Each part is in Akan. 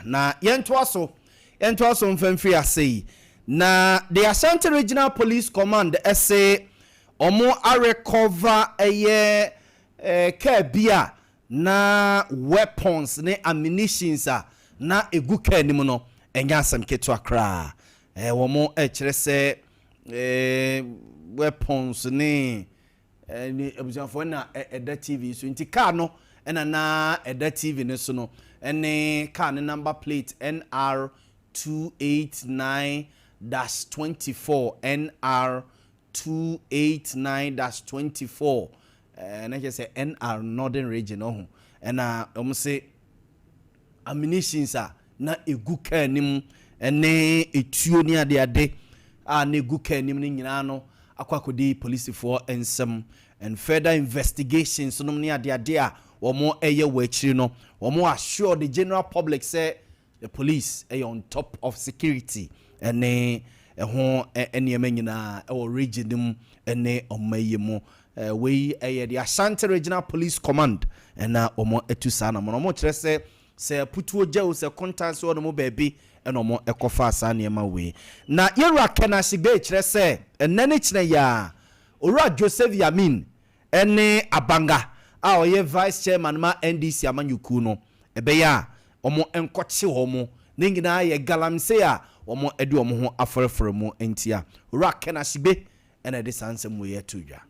na yentwaso mfamfiri asei na the Ashanti Regional Police Command say omo a recover car bia na weapons ne ammunitions na egu car ni mu no enya asem keto akra womo kire se weapons ne abusanfo na eda TV so nti car no na eda TV ne so no ene car ne number plate NR 289-24 NR 289-24 and I just say NR Northern Region oh and say ammunitions na egu car nim ene etuo ni ade na egu car nim ni nyina no akwakodi police for ensem and further investigations no ni ade a womo eye wachiri no womo assure the general public say the police are on top of security and ho enema nyina or region nim ene omayemu we the Ashanti Regional Police Command and omo etusa na mo kire se putuo jew se contact so no mo baby and omo ekofa asa na ema we na yera kana sigbe kire se enane kire ya ora Joseph Yamin ene abanga a oye vice chairman ma NDC amanyuku no ebeya omo enkoche homo ningina ye galamse a omo edi omo ho aforefore mu entia ora kana sigbe ene de sansem we yetudwa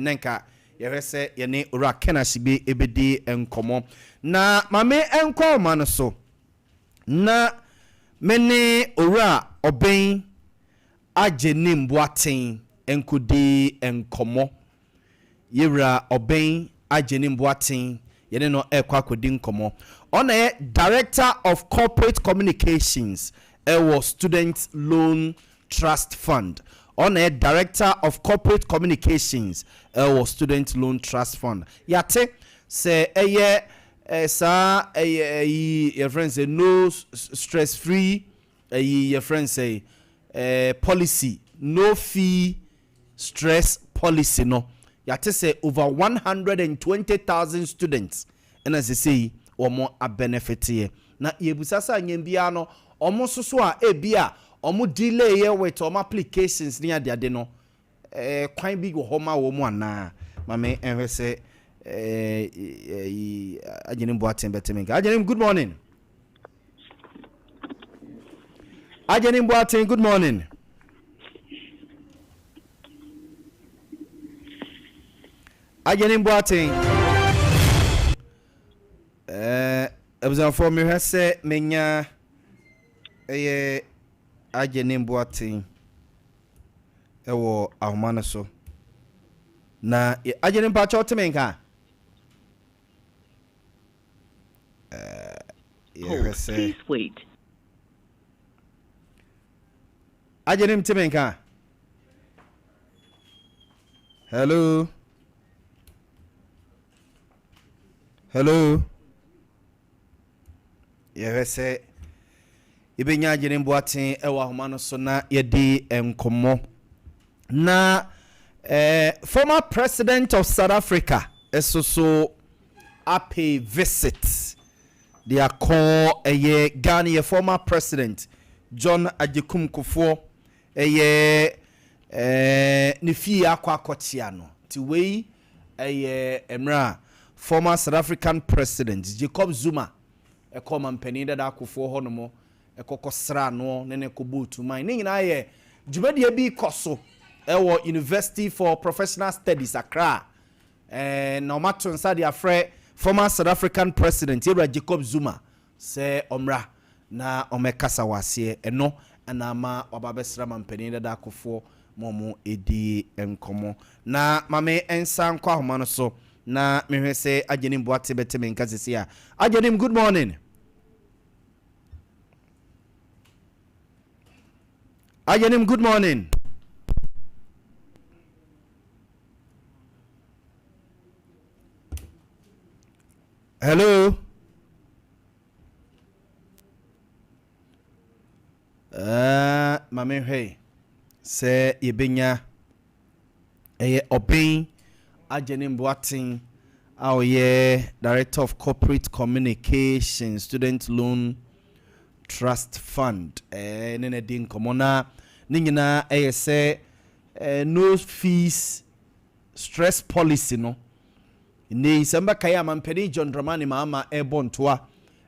nenka yɛhwɛ yɛne ora kena sigbe ebedi enkomo na mame enko ma no so na mene ora oben ajenim boaten enkodi enkomo yewra oben ajenim boaten yene no ekwakodi enkomo ona director of corporate communications was student loan trust fund on a director of corporate communications or student loan trust fund yate say sa your friends say no stress free your friends say policy no fee stress policy no yate say over 120,000 students and as they say omo a benefit here na yebusasa nyembia no omo soso a ebia omo delay here with omo applications near ade no kwan bi go homa wo mu ana mame enwe se ajenim boaten betemenga ajenim good morning ajenim boaten good morning ajenim boaten abuzan for me hese menya ajenim boaten ewo ahomana so na ajenim pa chotemenka please wait ajenim temenka hello yehese ibenya ajenim boaten ewo ahomana so na yedi enkomo na former president of South Africa so a pay visit they are call Ghana former president John Ajekum Kufuor ne fie akwakotia no ti wei emra former South African president Jacob Zuma come mpani da Kufuor honomo ekokosra no ne kobutu man ne nyina ye djumadi bi koso ewo University for Professional Studies Accra na mato nsa dia frɛ former South African president Jacob Zuma se omra na omekasa wase eno anama obabesra mampani da Kufuor momo edi enkomo na mame ensa nkwa homa no so na mehwe se ajenim boate beteme nkasisi a ajenim good morning ajenim good morning hello mame hey se yebenya oben ajenim boaten Oh yeah, Director of Corporate Communication, Student Loan Trust Fund. Nene din komona ningina say no fees stress policy no. Ni samba kaya mampeni John Dramani Mahama airborne toa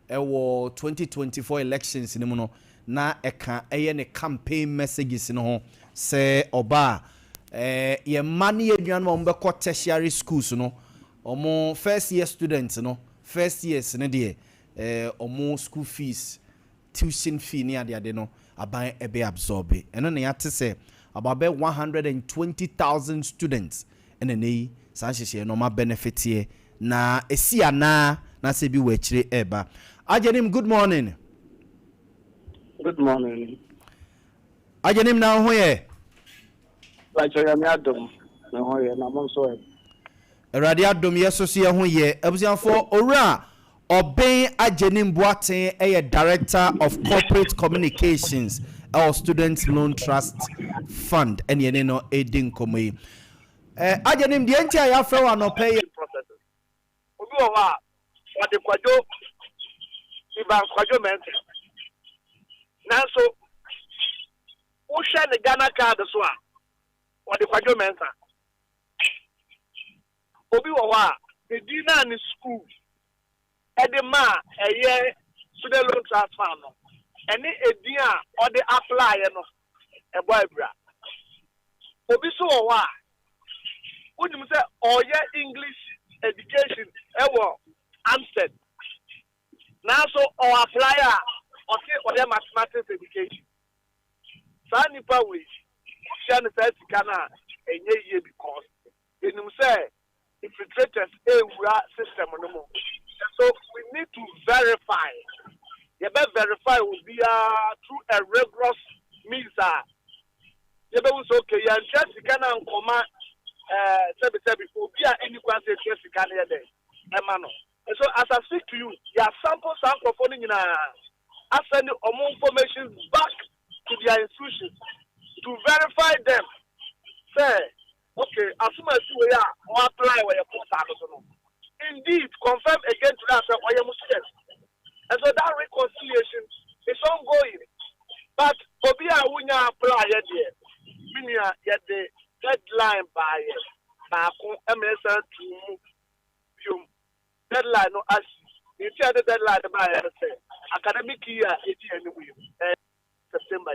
2024 elections ni no na eka ne campaign messages no ho say oba ye mani eduan mo mbekọ tertiary schools no omo first year students no first years ne de omo school fees tuition fee ni ade no aban ebe absorb eno ne yate say about 120,000 students ene nei sanhyehyɛ no ma benefit here na esia na se bi wachire eba ajenim good morning. Good morning. Ajenim na ho ye Like I am Adam. Na ho ye na mo so e. Erade adom yesoso ye ho ye abusianfo owura Oben Ajenim Boaten Director of Corporate Communications our Student Loan Trust Fund and ye no edin komo Ajenim de ntia ya fra wa no pay Processes. Obi o wa de kwajo iban kwajo men. Na so wo hwe ne Ghana card so a wo de kwajo men sa. Obi o wa de dina ni school Edema eye student loan trust fund no ene edin a o de apply no e boy bra obi so o wa wonim say oye English education e wo Amstead na so o apply a o say o de mathematics education sa nipa we share no say sika na enye ye because enim say infiltrators ewura system no mo. So we need to verify. You better verify will be through a rigorous means. You better say okay. You just can come. Say before be any question just can hear there. So as I speak to you, your sample phoning in I send more information back to their institutions to verify them. Say okay. As soon as you apply where you put indeed confirm again to that why you must yes. And so that reconciliation is ongoing. But Obia Wunya apply yet yet the deadline by MSN to deadline no as you tell the deadline by academic year 80 anyway September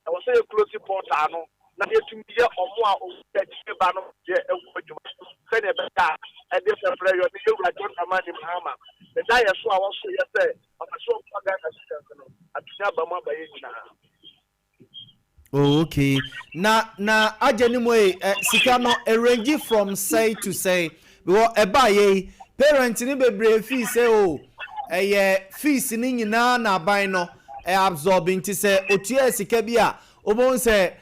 I was say a close report na yetum ye omo a o tete ba no je ewu se ne beta e de player ni ewura John Amani Mahama the die so a wo so ye say o so paga na system no atunya ba ma ba ye nyina. Okay na Ajenim we sika no arrange from say to say because eba ye parent ni bebre fee say o fees ni nyina na ban no absorbing to say otua sika bi a obon say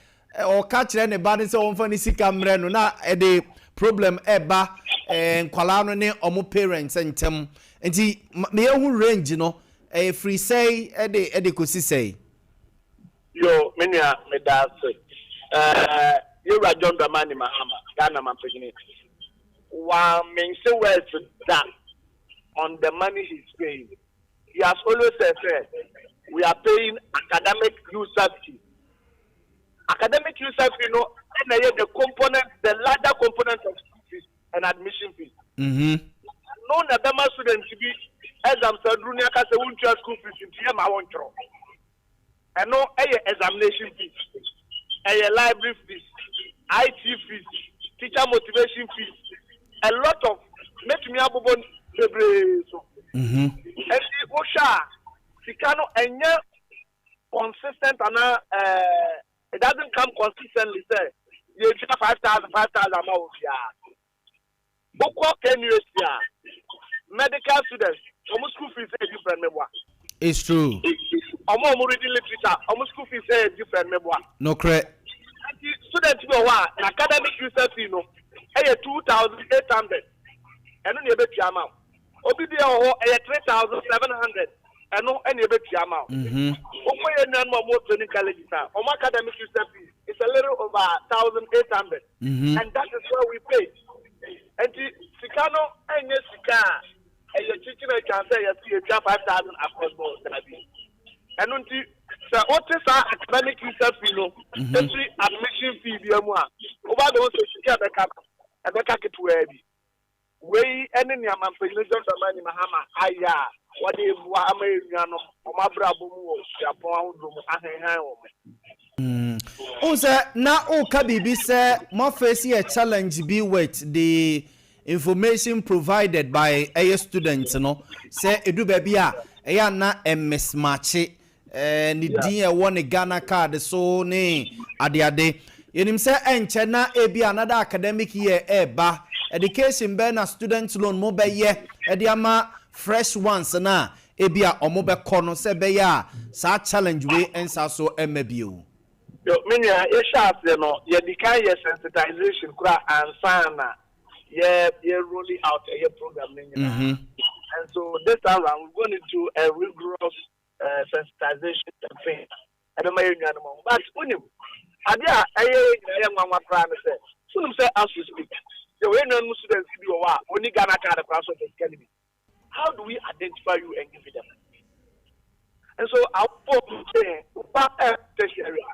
or catch ne ba ne se won fa ni sika mre no na e de problem eba nkwala no ne omo parents entem enti me ehu range no free say e de kosi say Yo menia me da say you ra John Dramani Mahama Ghana man pegini wa men say words that on the money he's paying he has always said we are paying academic user fee. Academic user fee, and the component, the larger component of school fees and admission fees. No, the students to be exam said, Runia can say, won't you school fees into my own job? And no examination fees, library fees, IT fees, teacher motivation fees, a lot of make me able to and the Osha, Sikano, and consistent and it doesn't come consistently, sir. You have 5,000 more. Boko can you medical students, almost school fees are different. It's true. Almost reading literature, almost school fees are different. No correct. Students go an academic user fee, 2,800, and then you bet your amount. Obidia 3,700. And no any bit amount. More training colleges or academic it's a little over 1,800. And that is what we pay. And the Sikano and Yesika, and your teaching a chance you have 5,000 across board. And what is our academic research, every admission fee, over those who have a cap, and the cacket to Eddie. Way any man for the money, Mahama, Aya, what if Americano, or my bravo, Japon, Oh, sir, now, oh, Kabibi, sir, more facing a challenge be with the information provided by a students, say, Edu Babia, na a mismatch, and the dear one a Ghana card, so nay, Ade. In himself, and China, be another academic year, ba. Education ben a student loan mobile year, ediama fresh ones na ebia or mobile corner se be ya sa challenge way and so MBU. Yo, minya, sharp, ye decay sensitization, and sana, ye rolling out a program. And so this time around, we're going to do a rigorous sensitization campaign. I don't know animal, but Ade Akye Abia say, soon say as we speak. The way non students do only Ghana card across the academy. How do we identify you and give them? And so our problem is tertiary.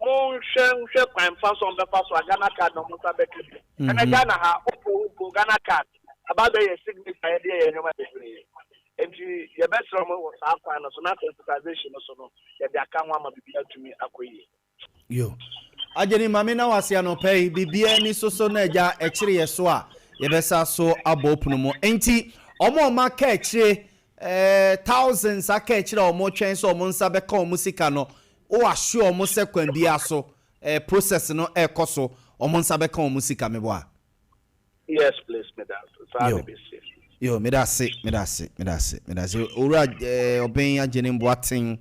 More share crime fast on the pass or Ghana card no more and I Ghana ha Ghana card about the significant idea and the best room was our final so not sensitization or so no that they can't want to me acquire. Yo. Ajeni mame na wase anopai bibia ni soso na eja ekire yeso a yebesa so abopunu mo enti omo ma ka ekire thousands aka ekire omo twen so omo nsa be ka omo sika no o ahwe omo sekwan bia so process no ekoso omo nsa be ka omo sika mebo a. Yes please madam. Yo me da se ora oben ajeni mboaten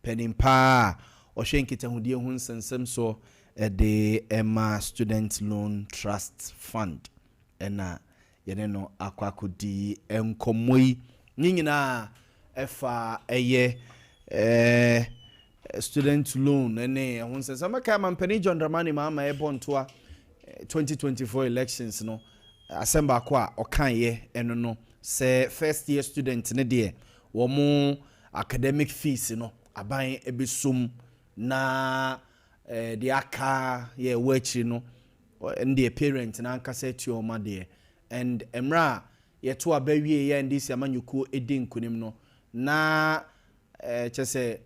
penimpa Oshenkita hudie hun sensem so the Emma Student Loan Trust Fund ena yene no akwakodi enkomoi nyina efa eye student loan ene hun sensem maka mampani John Dramani mama ebontoa 2024 elections no asemba kwa okan ye eno no se first year student ne de wo mo academic fees no aban ebesum na the aka ye wechi no and the parent na ankasa tuo ma de and emra ye to abawie ye ndi si amanyuko edin kunim no na chese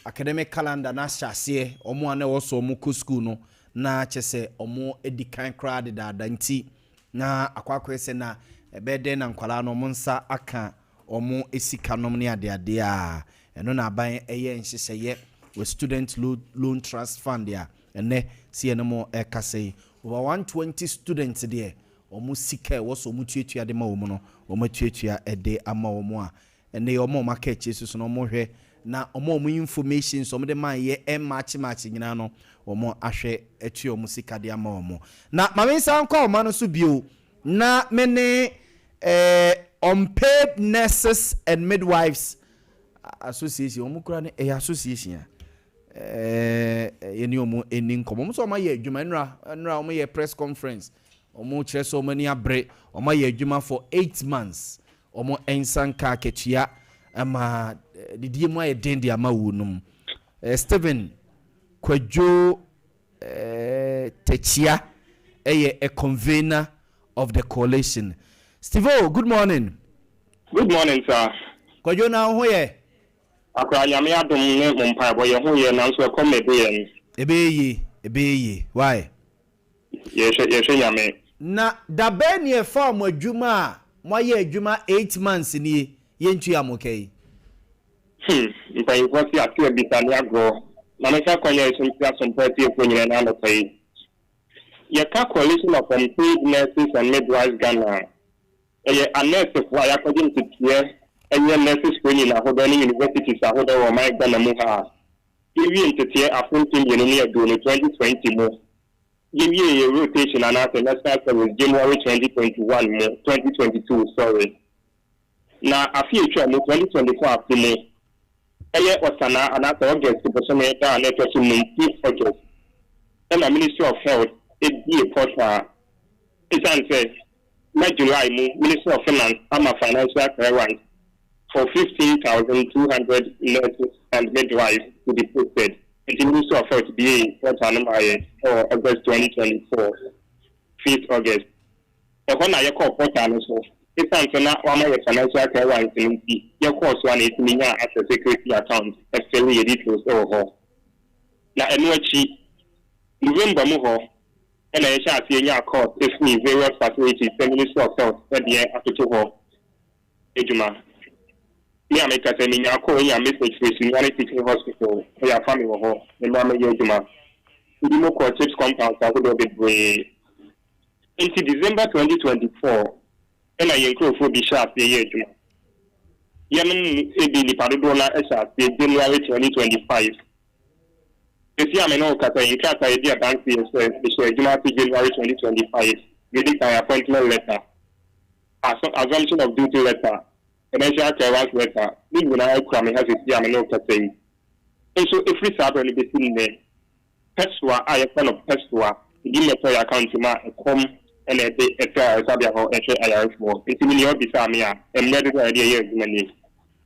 academic calendar na hyase omo ana wo so omo school no na chese omo edikan crowd da nti na akwakwese na ebede na nkwala no monsa aka omo esika nom ne ade a eno na aban eye nhyehyeye with student loan trust fund ya and ne see no more ekase over 120 students there omo sika wo so mutuatua de ma wo no omo tuatua ede ama wo mo a ene omo market Jesus no mo hwe na omo information so mo de man ye match nyina no omo ahwe atua omo sika de ama wo mo na mame san kwa omo no so bio na mene unpaid nurses and midwives association omo kura ne association yeni omo enin komo so ma ye adwuma nra omo ye press conference omo kire so many abre omo ye adwuma for 8 months omo ensanka ketua ama didie mu aye dendi ama wonum Steven Kwadwo Techia a convener of the coalition. Steve, good morning. Good morning, sir. Kwadwo na ho ye akwa nyame adom ne bompa boy ho ye na so komedi ebeye why ye nyame na da ben ye form adwuma mo ye adwuma 8 months ni ye ntu amokai mpai ko si atu ebitani agro na me ka kwanya esuntia sompati e kwanyina na no pai ye ka coalition of unpaid nurses and midwives Ghana ye anese for ya ko jin tiye enye nurses kwanyina na hodo ni universities ahodo wo my Ghana mu ha iwi entete afuntin ye ni adu 2020 mo give you a rotation and after next was January 2021 2022 sorry now a future 2024 after me Osana and after August to person down let us August and the Ministry of Health it be a portal it's answer July, Minister of Finance, I'm a financial clearance for 15,200 nurses and midwives to be posted. The Minister of Health be for August 2024, 5th August. The one I call Portal, it's answer not one of financial clearance in your course 180 million as a security account, affiliate details over. Now, November move and I shall see your course if we various facilities, the Minister of Health at the end after 2 hours. Ejuma. Me make a sending your call your message with one teaching hospital for your family or home. The Mama Ejuma. We do more tips compounds I would be brave. Into December 2024, and I include for the sharp the Ejuma. Yemen Ebi Padona Esha, January 2025. This year, I know that in class idea bank January 2025, reading my appointment letter, assumption of duty letter, financial clearance letter, we will now come has a year, I know that saying. And so, if we start on the between the Pestua, I have one of Pestua, give me a account to my come and a Sabia or a for. It's in your Bisamia, and medical idea money.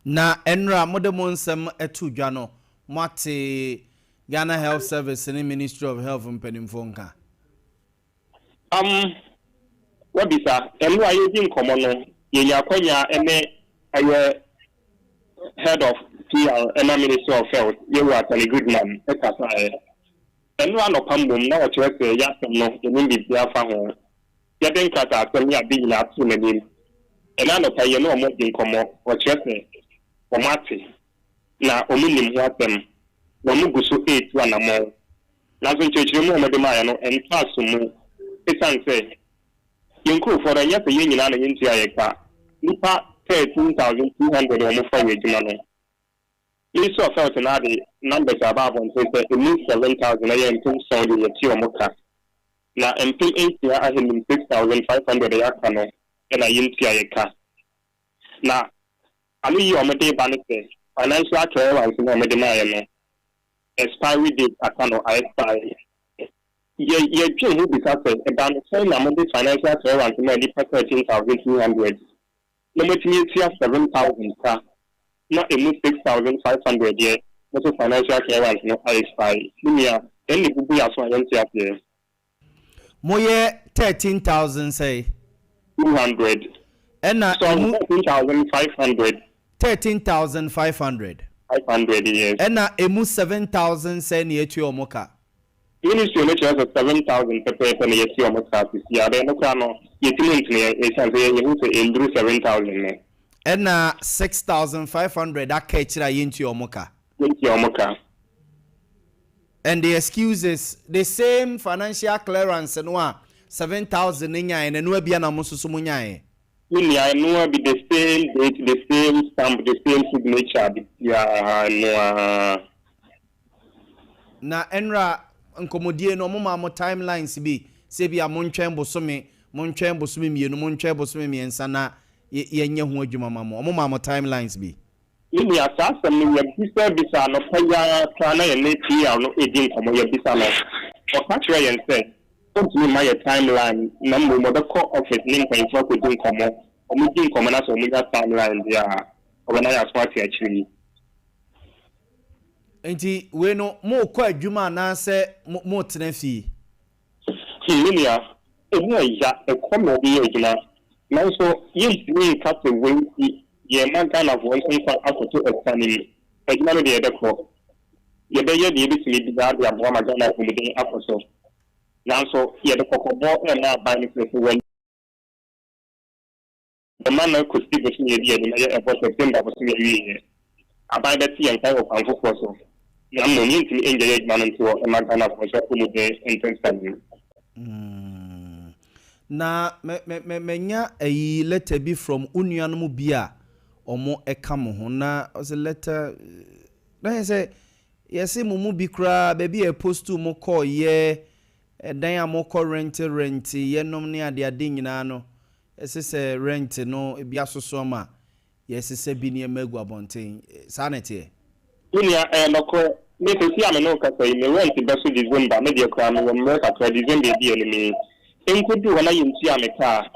Na Enra Modemonsem etu Jano, Mate. Ghana Health Service and Ministry of Health and Penimfonka. What is that? And why you in common? Yakoya and a head of PR and Ministry of Health. You are a good man. And one of Pambum now to say, yes, no, in India family. Getting cut out when you are being out to me. And I know pay no more in common or Chesney or Marty. Now, only what them. Wamugusu 8 one more. Lazon church no more de and class mu. It's say. Yunku for a year union and into a Nipa 13,200 or more for Jumano. Minister of Health and Ade numbers above on Twitter, it means 7,000 a year in Saudi at Tiomoka. Now, MP 8 year I him 6,500 a yakano and a Yintia. Now, I mean, you are Mede Banete, financial clearance in Medemaya. Expiry date account or expiry. Ye who because about the same amount of financial clearance in 13,200. No much needs 7,000 not a 6,500 year. Not a financial clearance no expiry. Lumia, any people as well here. Moye 13,000 say 200. And 13,500. 13,500. 500 years. And now, emu 7,000 say near to your mocha. Ministry of 7,000 per person year to your mocha. Yeah, then no crano. You think you 7,000. And now 6,500 that catch into your mocha. Into your mocha. And the excuses the same financial clearance and 7,000 in and then we'll be an amusumunyae. I know be the same date, the same stamp, the same signature. Yeah, no. Na Enra nkomodie no mo timelines bi se bia montwen bosome mienu montwen bosome miensa na yenye ho adwuma mamo mo timelines bi. Ni asasa ni ya bisa no paya kana ye ne tia no edin komo ya bisa no. O catch where you say don't me my timeline na mo the call office link when for ko din komo o mo din komo na so mo ya timeline dia o na ya smart actually enti we no mo ko adwuma na se mo tena fi Lilia e ya e komo bi adwuma na so yin ni ka se we ye man kana voice for akoto externally adwuma no de de ko ye be ye de bi simi bi da ya bo ma gana ko de akoso Nanso, ye the cocobo and now buying it when the man could speak with me about September was me. I buy that tea and kind of uncle for so. I'm no need to engage man into a man of the entrance time. Na menya a letter be from Union Mubia or more a camo na as a letter. I say, yes, Mumu be cra, baby, a post to more call, ye. Dan amoko rent ye nom ne ade ade nyina no ese rent no bia soso ma yes se bi ne magu abonten sanete unia noko me se si ameno ka sai me rent be so December me de kwa me America kwa December bi ene me enkodu wana yinti ameka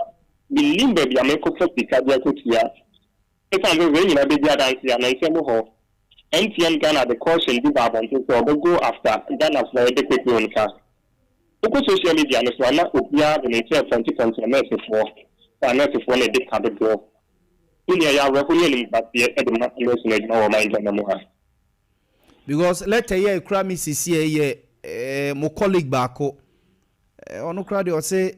Bilimba be a make of the Kadia Kutia. If I'm going to be the dance and I say more. NTM Ghana the caution the Babon to go after Ghana for the quick loan car. Local social media is one of the nature of 2020 for a message for a big habit go. In the area, we're but the education or mind on the more. Because let's say crime CCA my colleague Bako on crowd or say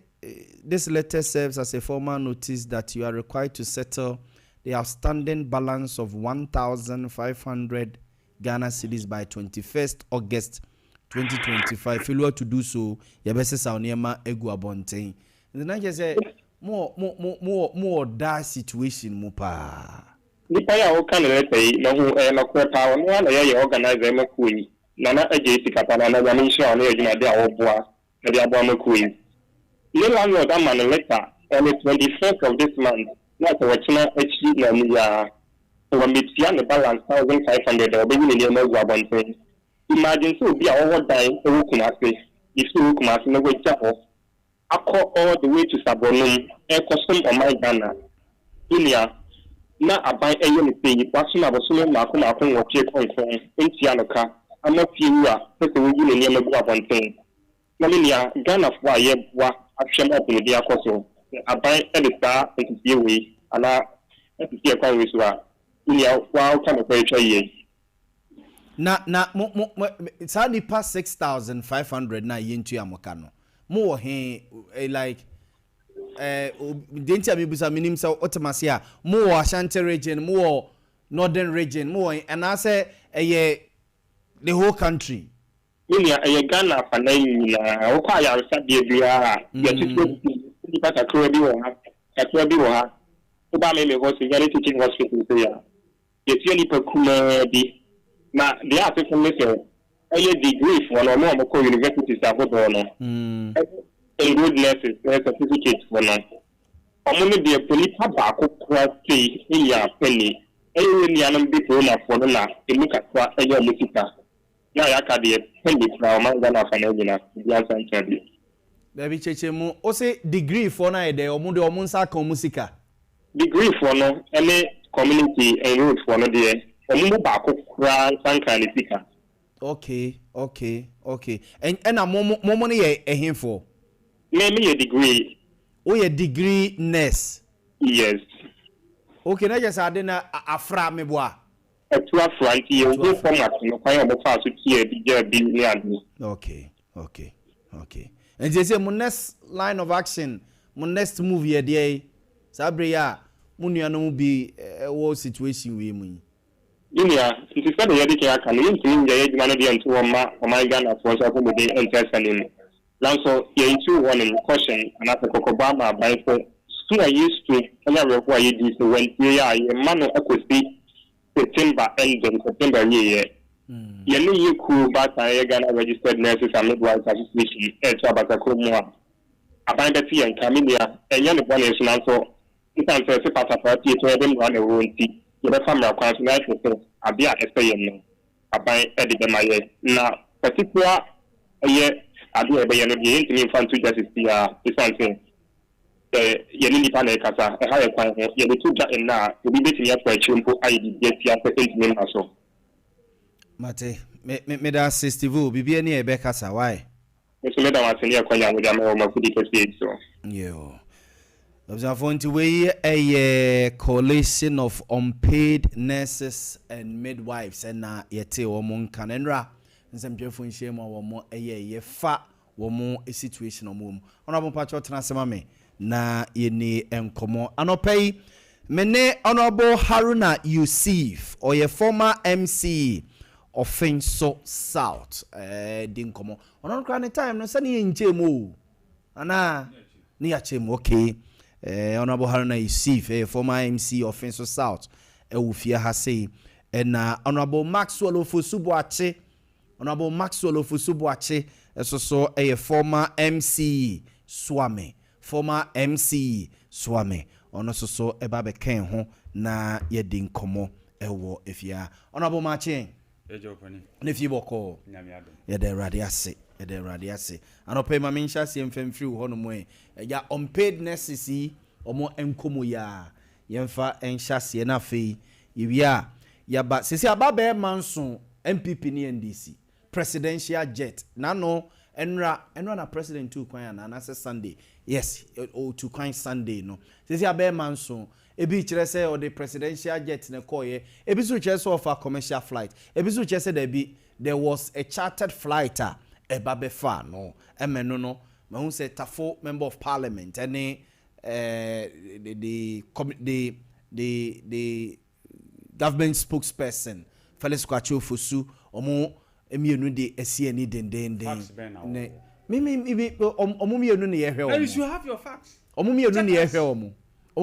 this letter serves as a formal notice that you are required to settle the outstanding balance of 1,500 Ghana cedis by 21st August 2025. Failure to do so, you best say Sauniema egu abonten. And then I just say more that situation mupa. Nipa ya oka na lepe na hu na kweta ono na ya organize makui nana agency kapana na ya nsha ono ejuma de awoboa na de aboa makui le landlord am na letter on the 21st of this month na to wachina achi na ya so metia na balance 1,500 obi ni na egu abonten imagine so bi a owo dan ewu kumase if you kumase na go chapo akọ all the way to Sabonum e custom on my Ghana dunia na aban eyo ni peyi wasu na boso na akọ wo pie konfon enti anoka amafi wu a pese wo gune ne mabu abonten na me nia Ghana fo aye bua ahwem opun dia koso aban e de sta enti we ana enti e kwa we so a nia wa ka no kwa etwa ye na sa nipa 6,500 na yentu amoka no mo he like denti abibusa minim sa otomasi a mo Ashanti region mo northern region mo and I say the whole country Minia Ghana fanai na o kwa ya sabe bia ya titi ni pata krobi wo ha o ba me ho se yale teaching hospital se ya ye ni pa kuma bi na they are taking me say degree for no more ko university sa go no in good nurses certificate for no omo de police ba ko kwa say ya penny ni anam bi ko na for na emuka kwa musika na ya ka de penny from Ghana fanagina ya santabi Baby cheche mu o say degree for na de omo nsa kan musika degree for no any community and road for no de omo ba ko kwa sanka ni sika. Okay. And mo ye ehim for. Me a degree. Oh, ye degree nurse. Yes. Okay, na just ade na afra me boa. A two afranti you go format no kwa mo fa so tie bi ni adu. Okay. And they say mo next line of action, mo next move ye dey. Sabre ya mo nuano bi wo situation we mu. Dunia, it is said that you can use the humanity and to my Ghana for example, the interest Lanso, you two one in caution, and after Obama by for soon I used to another why you do so when you are a man of equity September end in September year. You know you cool, but I Ghana registered nurses and midwives association, Chabatacomoa. I find that here in Camilia, and young one is also, it answers a part of our theatre and run a room tea. You have found our constant Abia SPN. Abai Ede Maye. Now, particular Ade Akye Abia the infant to justice is something. Yenini Panekasa, a higher point, you two in now, to be beating up by Chumpo ID, yes, you have to take me also. Mate, me da 60 vu, Bibi any Bekasa, why? Mr. Madam, I send you a coin with my food, so. Yo. Observant way a coalition of unpaid nurses and midwives and yete womon kanenra nsem twefo shame womo ye fa womo a situation omum honorable patcho transema me na yeni enkomo anopay mene honorable Haruna Yusuf or your former MC of Finso South dinkomo onon kran time no sani nchemu ana ni achemu okay. Honorable Haruna Yusuf, former MC of Finso South, Ewufia Hase, and Honorable Maxwell Ofosubuache, Honorable Maxwell Ofosubuache, so a former MC Swame, ono so ebabe ken ho na yedin komo ewo efia. Honorable Mache, nefi boko, yede radiase. And pay my main chassis and free honomoe. Ya unpaid necessity omo enkomo ya yemfa enhyase na afei yewia yaba sisi ababe manso MPP ni NDC presidential jet nano enra na president tu kwan na Sunday yes o tu kwan Sunday no sisi ababe manso ebi kire say o the presidential jet na koye ebi so kire say of a commercial flight ebi so kire say there was a chartered flight eba be fa no emeno no ma say tafo member of parliament any the government spokesperson Felix Kwacho Fosu omo emienu de esiani den ne me omo mienu ne yehwe omo you should have your facts omo mienu ne yehwe omo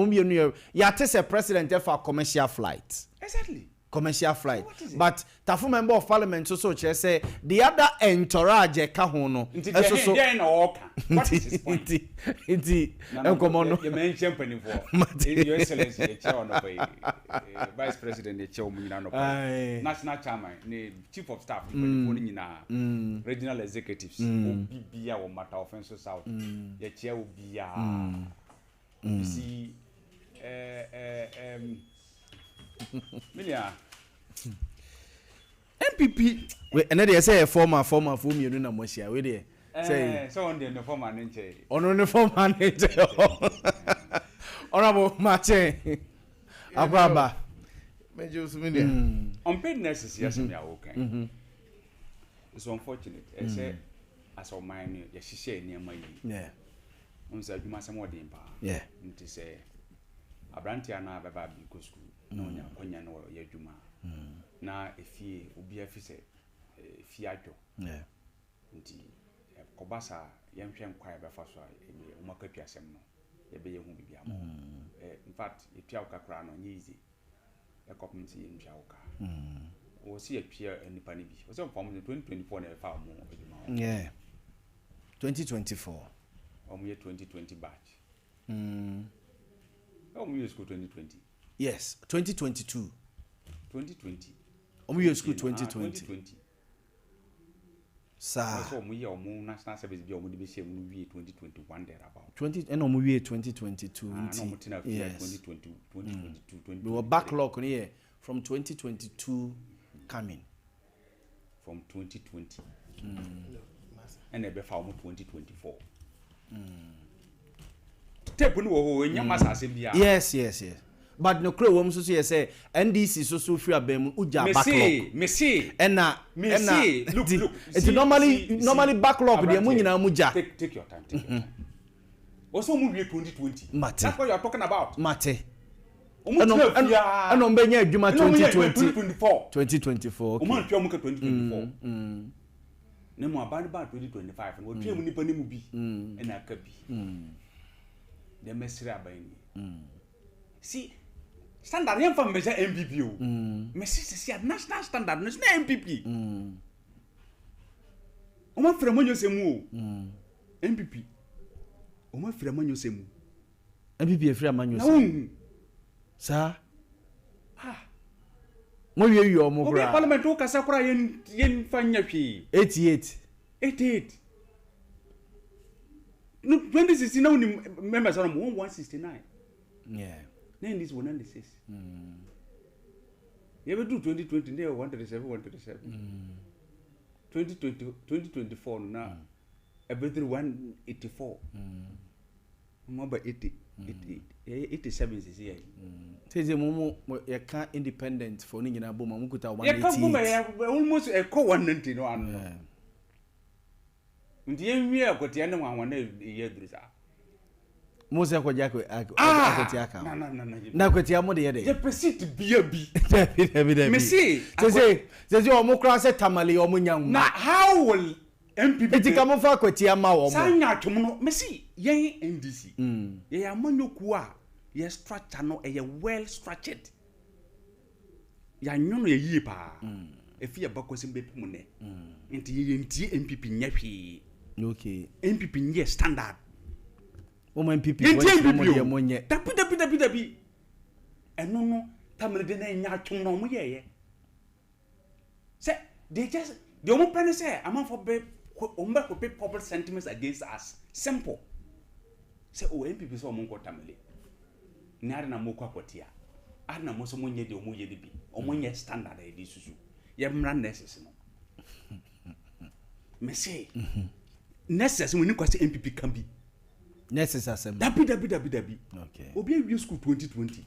mienu ya tese president for commercial flight exactly commercial flight but tafo member of parliament so say the other entourage ka ho no eso so what is his point enkomo you mention penny for your excellency the chair on vice president the chair munyina no national chairman the chief of staff penny for nyina regional executives obibia wo matter offense south the chair obia you see Milia MPP we and they say former for me no na mosia we dey say so on the former nche ono ne former nche honorable Martin Akwaba meje usumile unpaidness yes me okay it's unfortunate I say as o man ya hihye niam yi yeah unsa adwuma sem odin pa yeah nti say abrantia na baba bi go school na onya kwanya na ya adwuma na efie obi afise efie adwo yeah nti kobasa yemhwe nkwai befa so e umakatu asem no ye be ye hu bibia mo in fact etua ukakra no nye easy e kopmenti ye ntwa uka wo si etua nipa ne bi wo se pom 2024 na efa mo adwuma yeah 2024 omo ye 2020 batch omo ye school 2020 yes 2022 2020 omo ye school 2020 sa so omo ye omo national service bi omo de be share mu wie 2021 there about 20 and omo wie 2022 no omo tina yes. 2020 2022 we were backlog here from 2022 coming from 2020 and ebe fa omo 2024 tape no wo nya masase bia yes but no crow wom so say NDC so free abem uja backlog me see look it's normally backlog dey mu nyina muja take your time also mu 2020 Mate. That's what you are talking about mate eno mbenya adwuma 2024 okay omo ntwa mu ka 2024 ne mo aban ba 2025 no twa mu nipa ne mu bi ena aka bi de mesre aban ni see standard yem from measure MPP o me see national standard no na MPP o ma frɛ manyo semu o MPP o ma frɛ manyo semu MPP e frɛ manyo na semu sa mo wie o mo kra parliament o kasa kra yen fanya hwi 88 no 2016 now ni members are 169 yeah then this 196 you do 2020 they 137 2024 now every 184 number 80 87 is here say mo ya ka independent for ni nyina bo mo kuta 188 ya ka bo me almost a co 190 no ano ndi enwie akotia ne wanwan na ye drusa mo se kwaja akotia ka na akotia mo de ye de ye presit bia bi me see say o mo kra se tamale o mo nyanwa na how will MPP etika mo fa akotia ma wo mo sanya atwom no me see yen NDC ye ya manyoku a ye structure no ye well structured ya nyono ye yie pa efi ya bakosim bepum ne enti ye ntie MPP nyahwe okay MPP nye standard o mo MPP mo nye tapi eno no tamre de na nya atwom no mo ye say they just the omo pen say am for be omba ko pe public sentiments against us simple say o MPP so omo ko tamle na na mo kwa kwatia ana mo so monye de omoye de bi omonye standard e di susu ye mra nurses no me say nurses we ni kwase MPP kan bi nurses asem dabi okay obi awie school 2020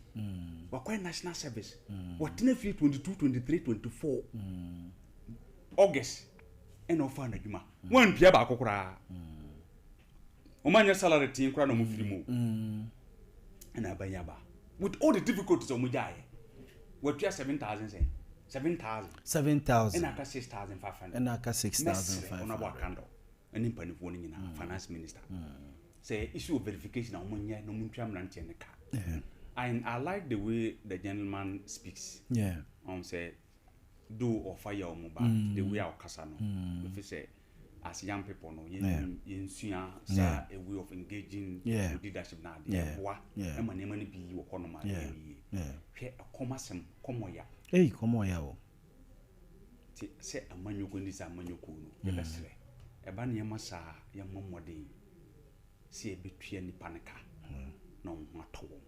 wakwa national service watena fie 22 23 24 August and ofa na djuma wan pia ba kokora omanya salary tin kora na mo firi mu na abanya ba with all the difficulties o mo jaye watua 7,000 7,000 and aka 6,500 and aka 6,500 ona ba kando ani mpanifo ni nyina finance minister say issue of verification na omonye no muntwa mrantie ne ka and I like the way the gentleman speaks say do or fire or mobile the way our kasano if say as young people no yen sua a way of engaging with leadership na dey boa e ma ne bi wo kono ma hwe akomasem komoya komoya o ti se amanyoko ndi sa amanyoko no ye besre e ba ne masa ye momode si ebetua ni panika na ho atowo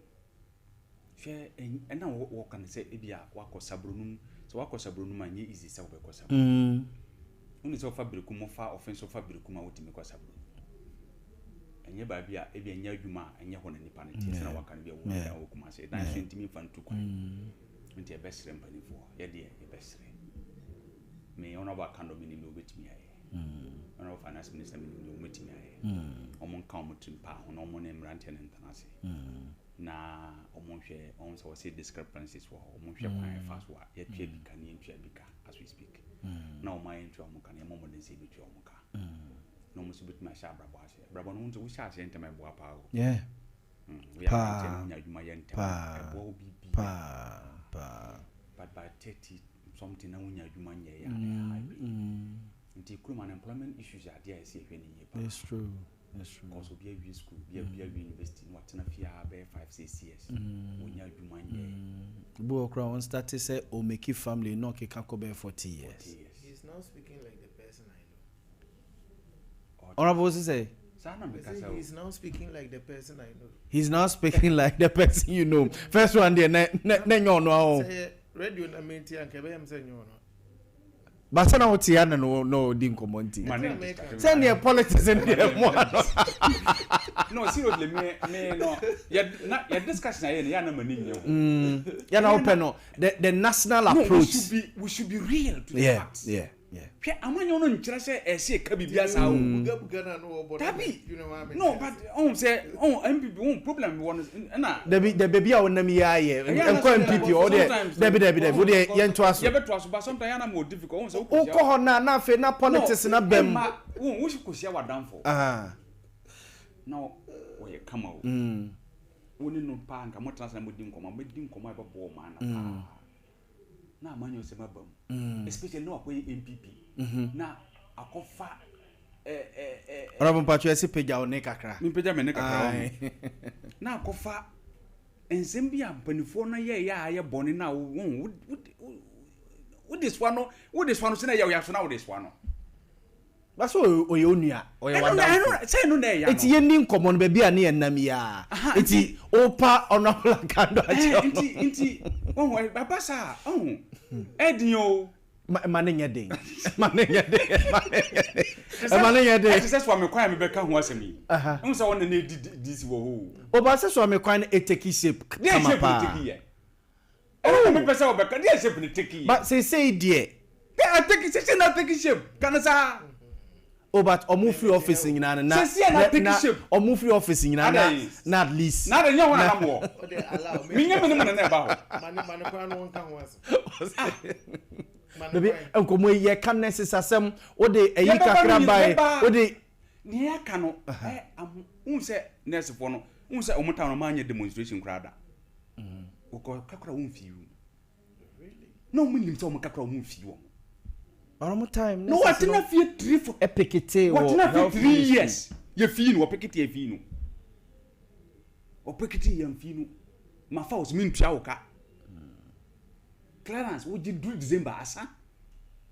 hwe ena wo kan se ebia wakosabronum so wakosabronum anye easy se obekosabronum uni so fabriku mo fa offense fabriku ma wotimi kosabronum enye ba bia ebia nya adwuma enye ho na nipa ne ti se na wakan bia wo ya wo kuma se dan so ntimi fantu kwa nti ebesre mpanifo ye de ebesre me ona ba kando mini me obetimi aye ona finance minister mini me obetimi aye omon kan mutum pa ono mo ne mrante ne ntanase na omonhwe on so say discrepancies wo omonhwe pan fast wa ya twa bi kan ye twa bi ka as we speak na o mai twa mo kan ye mo den say bi twa mo ka no mo so bit ma sha brabo ase brabo no nzo wo sha ase ntema bo apa o we are going to adwuma ye ntema e bo bi but by 30 something na wonya adwuma nye ya nti kuruma unemployment issues are there say hwe ni ye pa that's true also be a school be a university what na fia be 5-6 years wonya adwuma nye bo okra on start to say o make family no ke kan ko be 40 years he's now speaking like the person I know honorable say he's now speaking like the person I know he's now speaking like the person you know first one there na nyo no say radio na menti anke be am say nyo no but sana woti ya no di nkomonti say near politics and near mo no seriously me no ya discussion aye ya na mani nyo ya na open no the national approach we should be real to the facts hwe amanyo no nkyere se ese ka bibia sa o buga na no obodo no but on say on MPP on problem one na the baby a wonam ya ye enko MPP o de wo de ye nto aso ye beto aso but sometimes na more difficult on say o ko ho na fe na politics na bem wo shi ko sia wadanfo no o ye kama o woni no pa nka mo transfer mo di nkoma e babo ma na na amanyo se mabam especially no akoy MPP na akofa Honorable Patrick ese peja o ne kakra mi peja me ne kakra na akofa ensembia ampanifo na ye boni na wo this one se na ya so na wo this one baso oye onua oye wada say no na ya eti ye ni nkomo no ba bia na enam ya eti opa honorable kando achi enti won baba sa edin manenya den ese so me kwan me beka ho asemi won say won na this wo ho o ba se so me kwan e take shape kama pa o me pesa o beka dey shape ni take but say die I take shape kana sa but omu free office nyina na omu free office nyina na at least na dey nyawo na mo me nyame no na ba ho mane kwa no nka ho ase baby enkomo ye kan necessasem o de eyi kakra bai o de ne ya ka no unse nurse fo no unse omuta no ma anya demonstration krada o ko kakra won fi you no mun nim so mo kakra won fi you Around time no what na fie 3 for epikete what na fie 3 years ye fie no opikete ye fie no opikete ye fie no ma fa os min tua wo ka clearance wo ji do December asa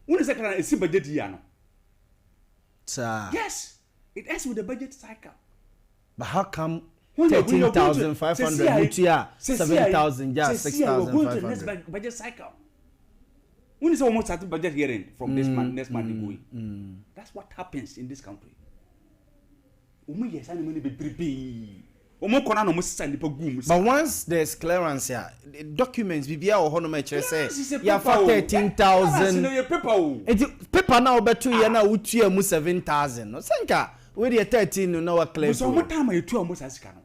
when is that a budget year no sir yes it ends with the budget cycle but how come 13,500 7,000 just 6,500 budget cycle. When is almost starting budget hearing from this month, next month going. That's what happens in this country. But once there's clearance here, the documents bibia or hono say ya for 13,000 paper now betu ya na utua mu 7,000 no senka we dey 13 no clear so what time you two almost as no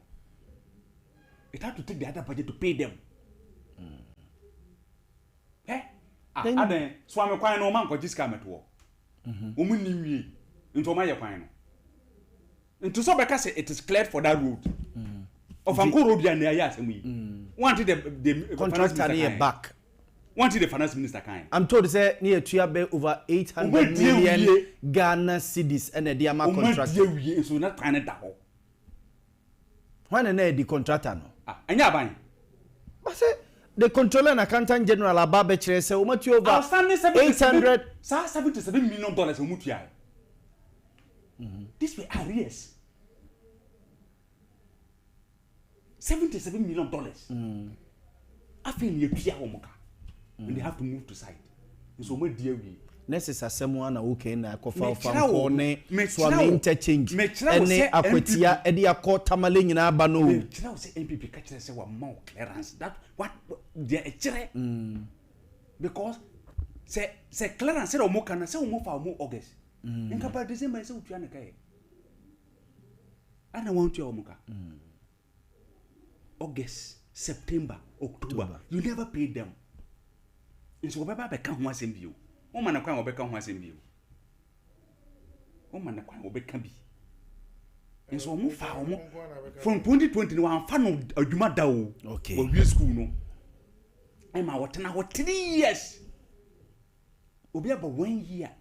it had to take the other budget to pay them aden so am kwan no man ko jiska meto omu ni wie into ma ye kwan no into so be say it is cleared for that road of Anko road ya na ya asem yi wanted the contractor near back wanted the finance minister kind. I'm told say near to be over 800 million Ghana cedis and the ama contractor so not kind of that when na the contractor no anya ban but say the controller and accountant general ababe chere say o matu over 800 $77 million o mutu ya this way arrears $77 million after you pia omoka and they have to move to site so mo dia wi next asemu na okay na kofa fanko ne swami interchange ene akwatia e dia ko tamale nyina aba no me tira say MPP ka tira say wa ma clearance that what they chere because say clearance say omoka na say omofa omo August nka ba December say utua na kai ana want you omoka August, September, October. You never pay them. And so Baba become one same view. Woman acquire become one same view. Woman acquire become be. And so move from 2020 no am fan of adwuma dawo. Okay. We school no. I'm a what now 3 years. Obi about 1 year.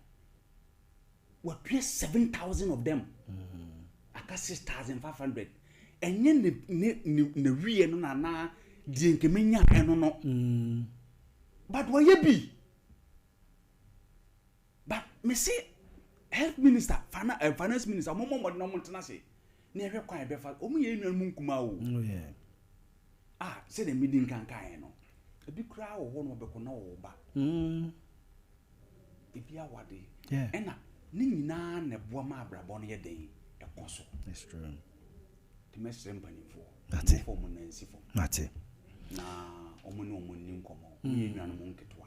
We pay 7,000 of them. Aka 6,500. Enye ne wie no na die nke menya eno no but why be but me say health minister finance minister mo no mo ntena se na ehwe kwan be fa omu ye nwan mu nkuma o say the meeting kan kan no ebi kura wo ho no be ko na wo ba ebi awade ena ni nyina na boama abrabo no ye den ekoso. That's true. The message for that's it for monensi for that's it na omuni nkomo ye nwan mo nketwa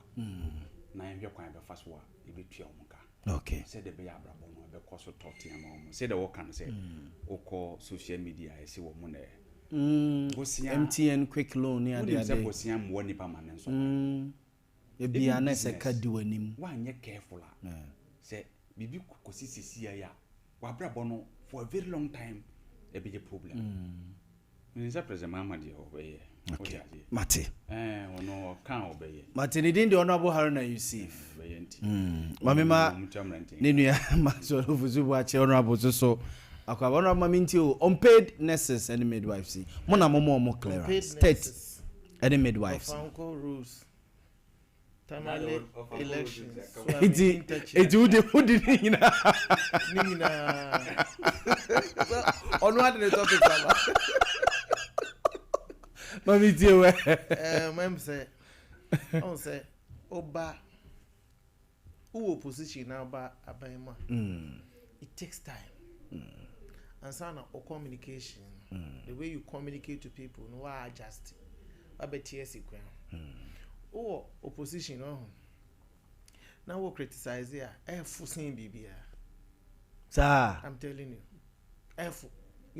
na ehwe kwan be fa so a ebetua omuka okay say the be abrabo no be koso tote am omo say the work can say oko social media e say wo mo na MTN quick loan ya dey say bosia mo nipa manenso e bia na se ka di wanim wa nye careful say bibi kosisi ya wa abrabo no for a very long time a big problem. Is that President Mahmoud obey? Okay. Mate. Ono can obey. Mate, ni the Honorable Haruna Yusuf. Mamima, Ninia, Maso Fuzubu, Honorable so. Akabona maminti unpaid nurses and midwives. See, Mona Momo clearance. State and midwives. Uncle rules. Tamale elections. It would Nina. On what the topic, Mami dear, Mem say, Oba, who opposition now by Abema. It takes time. And sana or communication. The way you communicate to people, no I adjust. I bet yes, or opposition, now we criticize here. Fussing BBA. Sir, I'm telling you.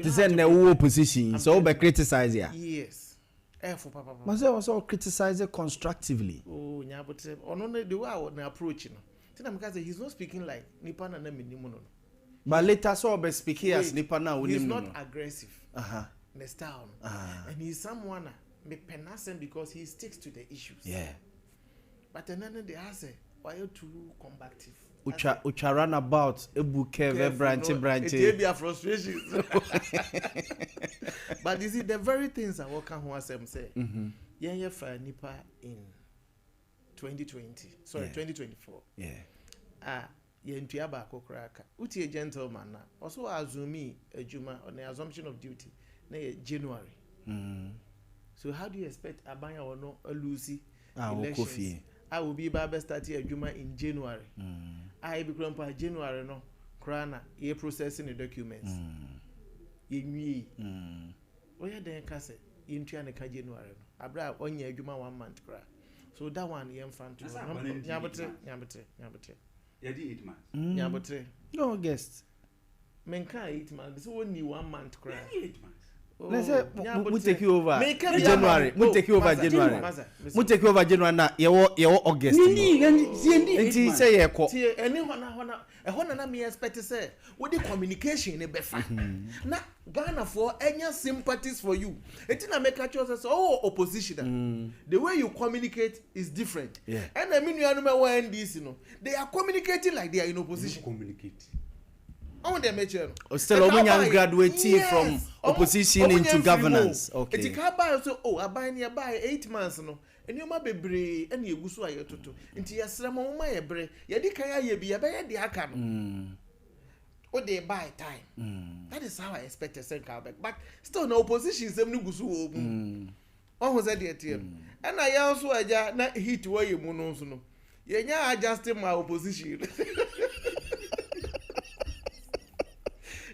To send the opposition, so by criticize here. Yes. Papa. Must also criticize it constructively. Oh, yeah, but on the way I would approach him. Because he's not speaking like Nippon and Minimono. But later saw by speaking as Nippon now. He's not aggressive. In the town. And he's someone me penasen because he sticks to the issues. Yeah. But then they ask, why are you too combative? Ucha run about a bouquet branch. It may be a frustration. But you see, the very things I work on who say, yeah, for Nipa in 2020. Sorry, 2024. Yeah. Yentuaba Kokraka. Uti a gentleman. Also, Azumi, a Juma on the assumption of duty. January. So how do you expect Abanya or no a Lucy elections? I will be Baba starting a Juma in January. I be grandpa January no crana ye processing the documents. In oh yeah then case in January no. Abra on ye Juma 1 month cra. So that one ye infant. Nyabate. Yeah, 8 months. Nyabate. No guest. Menka 8 months. So only 1 month cra. 8 months. Let's say we take you over January. We take you over January. We take you over January na ye August. Nti say ye ko. Tie eni hona na me expect say we the communication e befa. Na Ghana for any sympathies for you. Eti na make choose say opposition. The way you communicate is different. And I mean you know me NDC no. They are communicating like they are in opposition. Communicate. On the major. Still Omunyang graduating from opposition into governance. Okay. Eti ka buy so abai ne buy 8 months no. Enioma bebre ene egusu ayototo. Nti yesrem mo ma yebre. Ye di kan aye bi ye be ye di aka no. O dey buy time. That is how I expect a senka back. But still no opposition sem no gusu wo mu. Who said the ATM? And I also aja na hit wo ye mu no so no. Ye nya adjusting my opposition.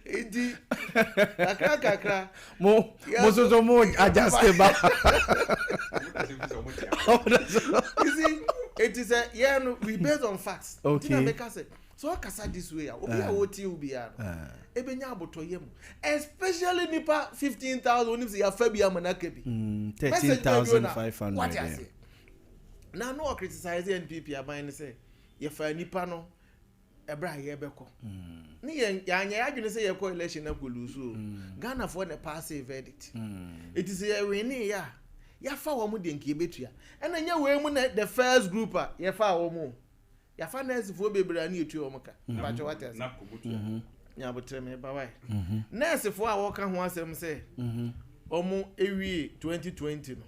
Edi akra mo so mo adjust ba. You see, it is a we based on facts. Okay. So kasa this way obi a woti obi a ebenya aboto yem, especially nipa 15,000 onim se ya fa bia manaka bi 13,500. What you say now? No criticize NPP aban say ye fa nipa no ebra ye beko ni ya adwene say ye ko election na ko lusu Ghana for the passive verdict. It is a winning ya fa wo mu de nke betua ena nya we mu na the first group ya fa wo mu ya fa nurse fo bebra na etu wo mu ka ba cho what else na ko mutu nya botre me ba wai nurse fo a wo ka ho asem say omu ewie 2020 no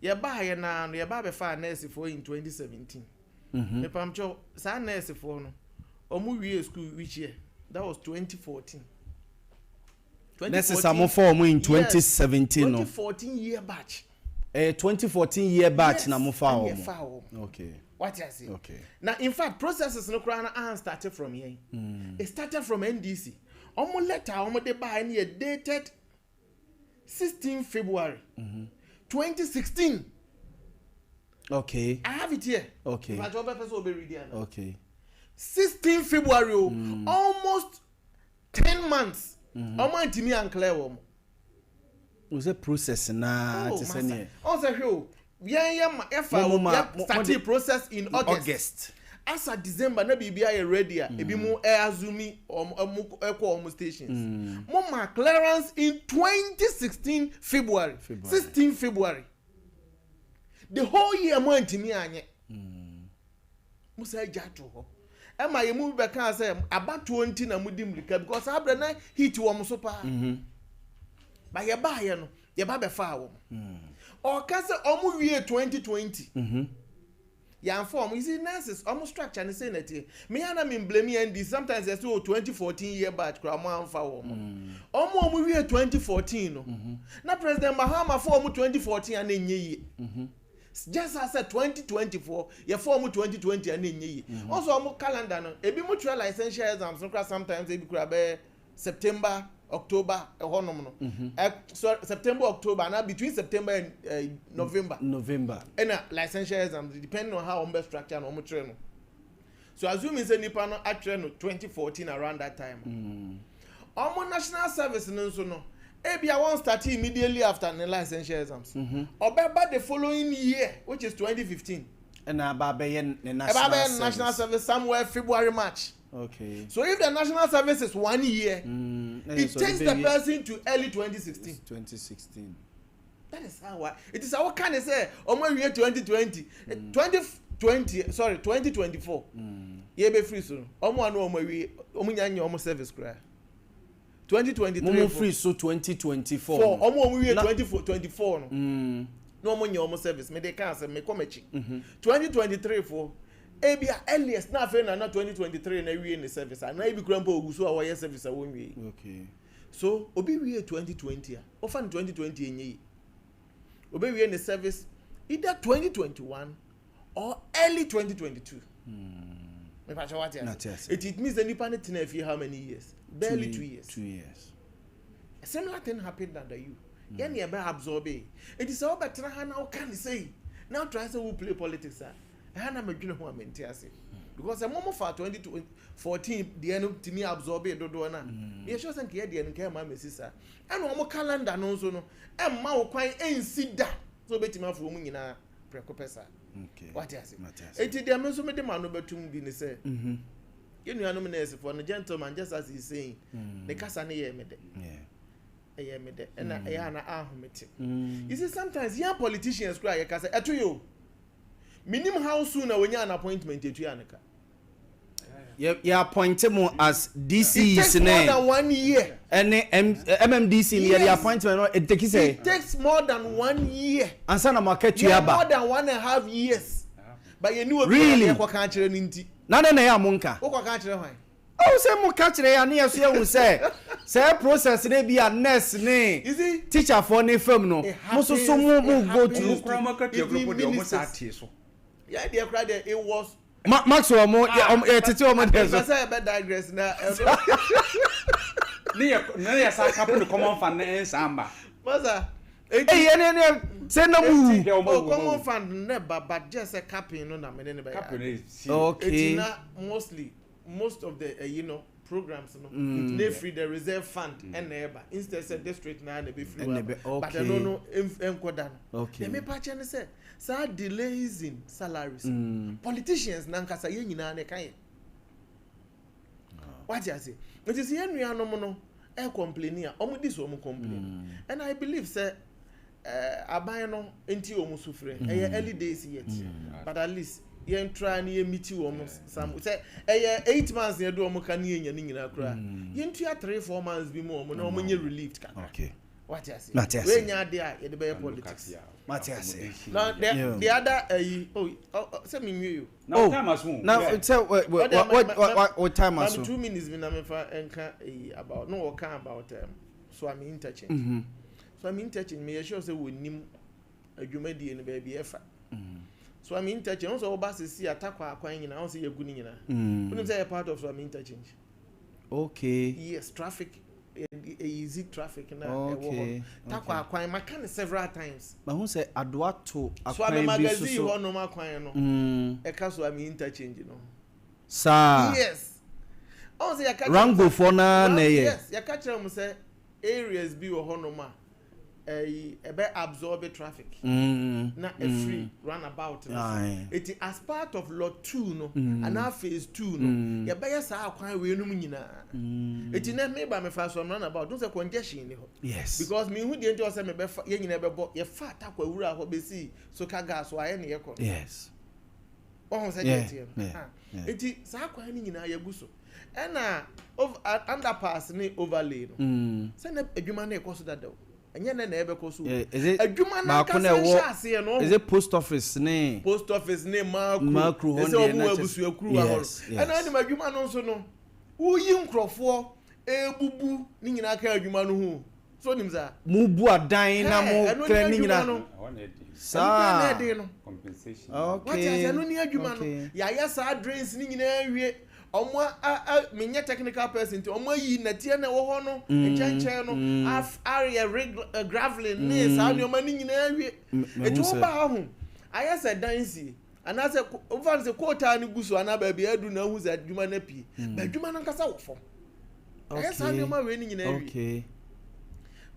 ye ba ye na no ye ba be fa nurse fo in 2017 me pam cho sa nurse fo no omu wie school which year that was 2014. Nurse some form in 2017 no 2014 year batch. 2014 year batch na mo fa o. Okay. What you say? Okay. Now in fact processes no crana started from here. It started from NDC. Omo letter omo de buy any dated 16 February 2016. Okay. I have it here. Okay. My job person will be reading. Okay. 16 February almost 10 months. Omo antimi anclear wo. Was a process na to say also show started process in August. As of December na bibia ye ready ebi mu azumi ekwo stations. Mama clearance in 2016 February. 16 February. The whole year mo antimi anye. Musa jato ho. Ema ye mu be kan say about 20 na mudim lika because abra na hit wo mo so pa. But ye ba ye no ye ba be fa wo. O ka say omu wie 2020. Ya inform you see nurses almost structure and say that me ana me blame ND sometimes they say 2014 year batch kra mo amfa wo. Omu wie 2014 no. Na President Mahama for omu 2014 ana nye yi. Just as a 2024 ye form 2020 and nye. Also omu calendar no ebi mu trial licensure exams no sometimes ebi kra be September October honom no September October now between September and November and licensure exams depending on how on best structure no train no. So assuming say nipa no atre no 2014 around that time omo national service no so no ebia won start immediately after the licensure exams obeba the following year which is 2015 and ababe national service somewhere February March. Okay. So if the national service is 1 year, it so takes the person to early 2016. 2016. That is how it is our kind of say, almost year 2020. 2024. Yeah, be free soon. Almost service cry. 2023. Free so 2024. For almost year 2024. No money almost service. Me they can't say me come 2023 for. Ebia earliest na fe na 2023 na wie in the service and na ebi krampo oguso awoye service awon wie. Okay. So obi we 2020 offer 2020 enye obi we the service either 2021 or early 2022 me pa what it means the nipa net na how many years barely 2 years. 2 years. A similar thing happened under you. Yen you be absorb it is all better how can say now try to play politics na me dwene ho amenti ase because a moment for 2014 the end to me absorb it do na e show say ke the nke ma mesisa and omo calendar no so no e ma wo kwan ensi da so betima afo mu nyina preko pesa. Okay. What is it? It is me so me de man no betum bi ne say you know no nurse for the gentleman just as he's saying the kasa ne ye me de yeah me de na na ahomete you see sometimes young politicians cry you kasa eto yo minimum how soon na when an appointment etu anaka you appoint him as DC is more than 1 year and MMDC near the appointment it takes more than 1 year and sana market you aba more than 1.5 years but you know really kwa kan kire ninti na na ya monka kwa kan kire hwan oh say mo ka kire ya na yeso ya hu say process na bi a nurse ne teacher for ne fam no mo so mo go to kura market you go dey almost at so yeah the crowd it was Maxwell mo tete o mo dey so say be digress na ne ya sa kapo the common fan na samba masa ne say na mu common fan ne but just a capping no na me ne be okay most of the programs they free the reserve fund and neighbor instead say district na be free but I don't know enkoda okay me pa che ne say sa delays in salaries politicians na nkasa ye nyina ne kan what you say it is here nuanom no e complaining omo dis omo complain and I believe say aban no enti omo sufre early days yet but at least yen try na ye meet wo mo some say 8 months ye do omo kan ye nya ni nyina kura yen tua 3-4 months bi mo omo na omo nye relieved kan okay what you say we nya dey ye dey be politics Matthias now the other say me you now time as soon now say what time as soon 2 minutes me na me fa enka about no work about so I'm interchange so I'm interchange me sure say we nim adwumadi en ba bi efa so I'm interchange so oba sisi atakwa akwan nyina on say yegu ni nyina unim say part of so I'm interchange okay yes traffic easy traffic na takwa akwan makane several times but who say adwa to akwan bi so so no makwan no e ka so I'm interchange no sir yes on say yakaka rango for na ye yes yakaka mu say areas bi wo hono ma ebe absorb traffic na a free runabout it as part of lot 2 no and now phase 2 no ye be sa akwan we no nyina it na me ba me fa so runabout don't say congestion ni ho yes because me hu de nti o say me be ye nyina be bo ye fa atakwa wura ho be si so ka gas so aye ne ye ko yes oh say it enti sa akwan ni nyina ye guso na underpass ni overlay no say na adwuma na e koso dada enye na ebe koso adwuma na ka se no is it post office ne macro ho ne na abusu akuru wa ho na ni adwuma no so no uyi nkrofo ebubu ni nyina ka adwuma no hu so nim za mu bu adan na mo kra ni nyina sa compensation okay what ni adwuma no ya sa drains ni nyina awie omo menye technical person to omo yi na tie na wo ho no enchanchen no area graveling ni sa ni omo ni nyina awie etu ba ho aya se dansi ana se over se quota ni guso ana ba bia adu na hu za adwuma na pi ba adwuma na nkasa wo fom aya sa ni omo we ni nyina awie okay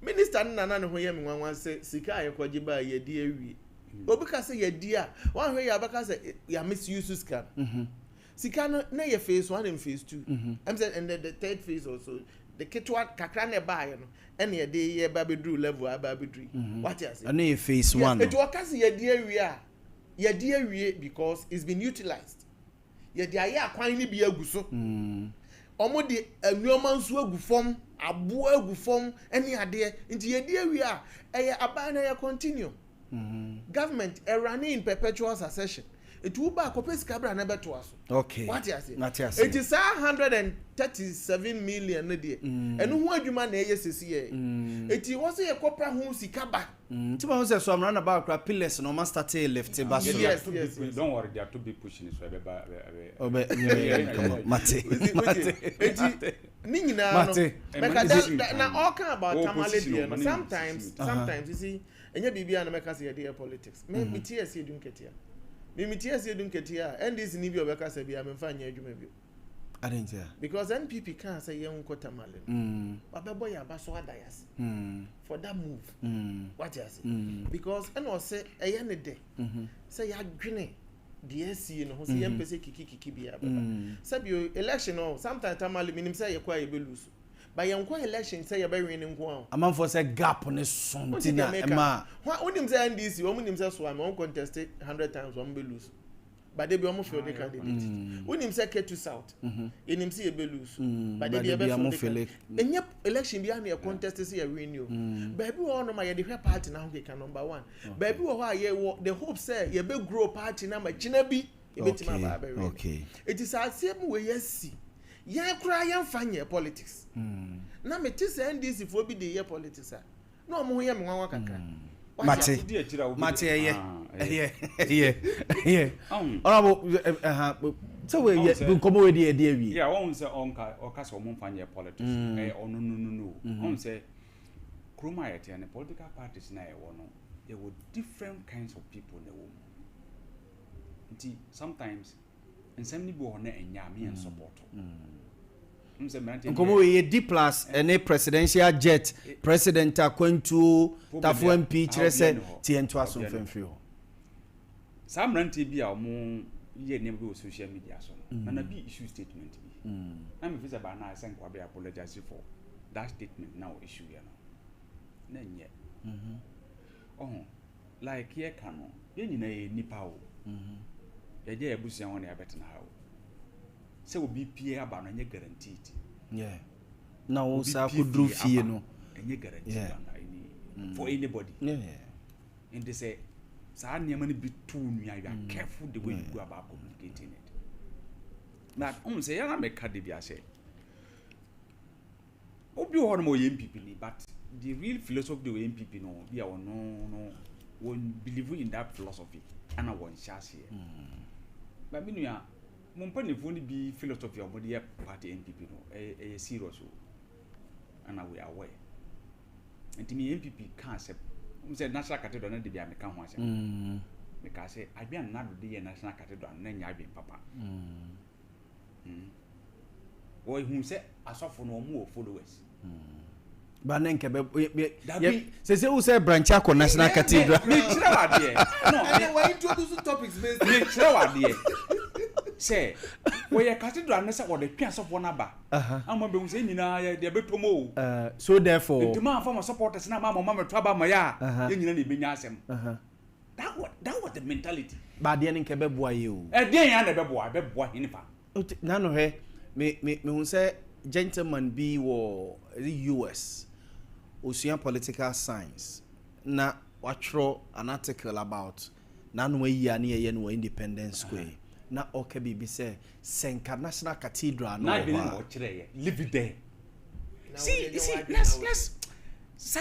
minister nana ne ho ye menwanwan se sika ayekwaje ba ye di awie obi ka se ye di a wan hwe ya ba ka se ya misuse scan sika no na ye phase 1 and phase 2 I'm saying and the third phase also the kitwa kakra na ba ye no and ye dey ye ba be do level ba be do what you say and ye phase 1 it was cause ye dey awie a ye dey awie because it's been utilized ye dey aye akwan ni bi aguso omo de anuoma nso agufom abo agufom eni ade nti ye dey awie a eye aban na ye continue government running in perpetual succession it will back up scabra never to us. Okay. What you say? It is 137 million a day. And who are you man ASCA? It was a copper who sikaba. Tiba say so I'm run about pillars no master tail left bus. Yes. Don't worry, they are to be pushing this way. Mate. Nina na all kind about tamale. Sometimes you see enya bibia na make say dey politics. Me TSC dun ketia. Me TSC dun ketia and this ni bi obeka say bia me fa nya adwuma bi. Because NPP can say yen ko tamale. Babebo ya ba so adayas. For that move. What you say? Because and o say eye ne de. Say ya dwene the SC no say yen pese kiki bia baba. Say election no sometimes tamale minim say ye kwa ye be lose. But yen kwa election say ye be win nko. Amam for say gap ne something na ma. Wha onim say NDC, onim say so am on contest 100 times one be lose. But they be almost feel the candidate. When him say K2 South, in him see a be lose. But they be almost feel it. And yep, election behind a contest is a renew. Baby, all of my different party now can number one. Baby, why the hope say you be grow party number Chinabi. Okay. It is our same way. Yes, see. Yeah, cry and find politics. Now me tis NDC for be the year politics. No more yam one can. Mate, yeah. So we come with the idea. Yeah, one say onka or cast or monfanya politics. No. One say Kromaiet and the political parties now there were different kinds of people in the woman. Sometimes and some people are and yami and support. Come we D plus any presidential jet president going to Tafu MP chere TN2 asomfem free ho. Some rent be our mo ye name go social media so. Na be issue statement bi. Na me fisa ba na say kwa be apologize for that statement now issue ya no. Na nye. Like here kan no ye nyina ye nipa o. Ye je ebusia ho na yabetena ha o. Say will be PA about any guaranteed. Yeah. Now, sir, could do fear no. Any guarantee for anybody. Yeah. And they say, sir, near money be too near. You are careful the way you go about communicating it. Now, say, I make Cadibia say. Obi one more MPP, but the real philosophy of the MPP no, we are no, won't believe in that philosophy. And I want chance here. But me, Mompany only be philosophy of the party NPP no a serious and we are aware. And to me NPP can't say national cathedral na de be American ho ase. Because say I be another day national cathedral na nya be papa. Or who say asofo no mo followers. But then say who say branch akọ national cathedral. Me chira wa de. No, and why introduce topics based. Me chira wa de. Say, we are cathedral and say what the pians of one aba. I'm a be saying they be promo. So therefore, the man from supporters now, mama trouble my ya. You be nyasem. That was the mentality. But the end kebe boy you. Then ya never boy, be boy in fa. Nano he me say gentleman be war the US. Ocean political science. Na watro an article about nano ya ni ye no Independence Square. Na okay be say Senka National Cathedral no wa live it there. See let's sa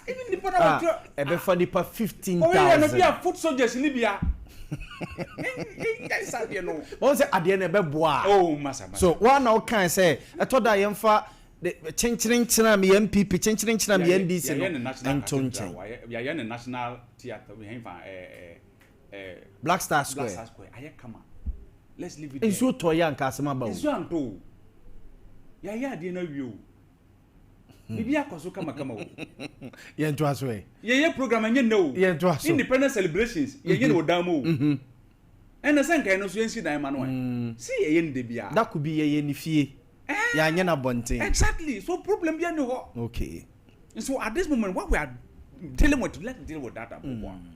even the brother ebe for the 15,000 oh yeah be a foot soldiers in Libya. Guys are there no one say ade na ebe boa oh massa so one now can say I thought that yemfa the chenchirin china me MPP chenchirin china me NDC no and we are in national theater we have Black Star Square I come on. Let's leave it. It's so toya nka asema ba o. It's so anto. Ya de na wi o. Bibi akoso kama o. Ye nto aso e. Ye program anye na o. Ye nto aso. Independence celebrations ye no dam o. And the senka no so yensi dan ma no. See ye nde bia. That could be ye ni fie. Ya anye na bonten. Exactly. So problem bia no ho. Okay. And so at this moment what we are dealing with, let's deal with that one.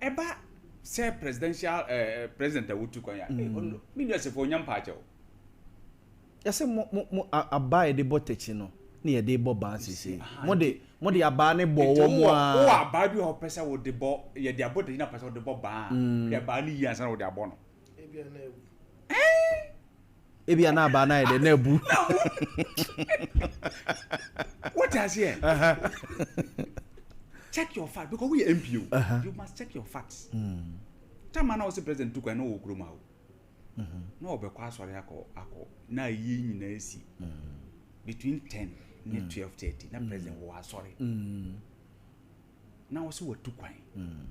Eba say presidential president wutu kwanya me no se for nyampa ache o ya se mo abai de botechi no na ye de bo ban sisi mo de mo de aba ne bo wo mo a o aba bi ho pesa wo de bo ye de abo de na pesa wo de bo ba ye ba ni yi ansa wo de abo no ebia na aba na ye de na ebu what has here check your facts because we MPO you must check your facts time na was president to kwa na wo kroma o na obekwa asori akọ na yi nyina esi between 10 and 12:30 na president wo asori na wo se watu kwan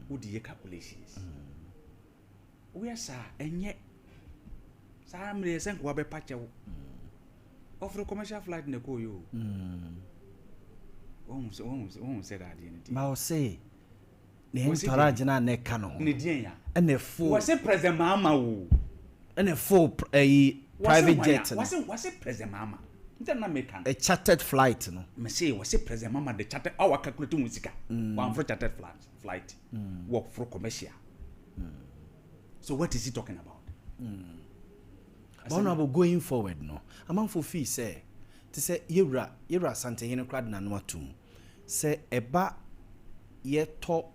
wo di ye calculations we asa enye sa amre sen ko be pache wo offer commercial flight na ko yo won say that dey ba o say ne entourage na ne ka no ne dien ya na full wo say president mama wo na full private jet no was it president mama nta na make a chartered flight no me say was it president mama the chartered our calculate musika one for chartered flight work for commercial so what is he talking about honorable going forward no amanfo fee say to say yewra santehene crowd na no atum say eba ye to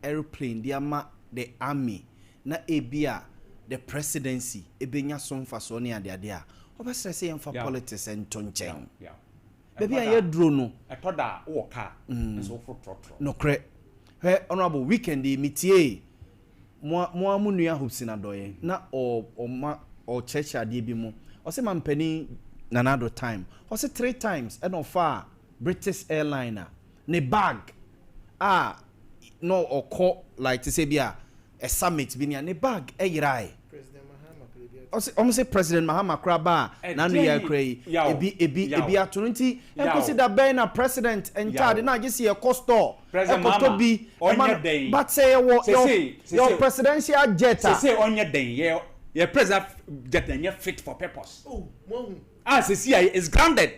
airplane dia ma the army na ebia the presidency ebenya somfa so ne ade a obesere say emfa politics entonchen baby aye dro no etoda wo ka so for trotro no kre he honorable weekend metie mo amunua hobsina doye na o church ade bi mu o se mampani nanado time o se 3 times and of far British airliner ne bag no oko like to say bia a summit bi ne bag yirai say President Mahama Kraba na no ya krai ebi atonti e consider being a president and charge na just here costo to be but say your presidential jet say onye den your president jet den fit for purpose say is grounded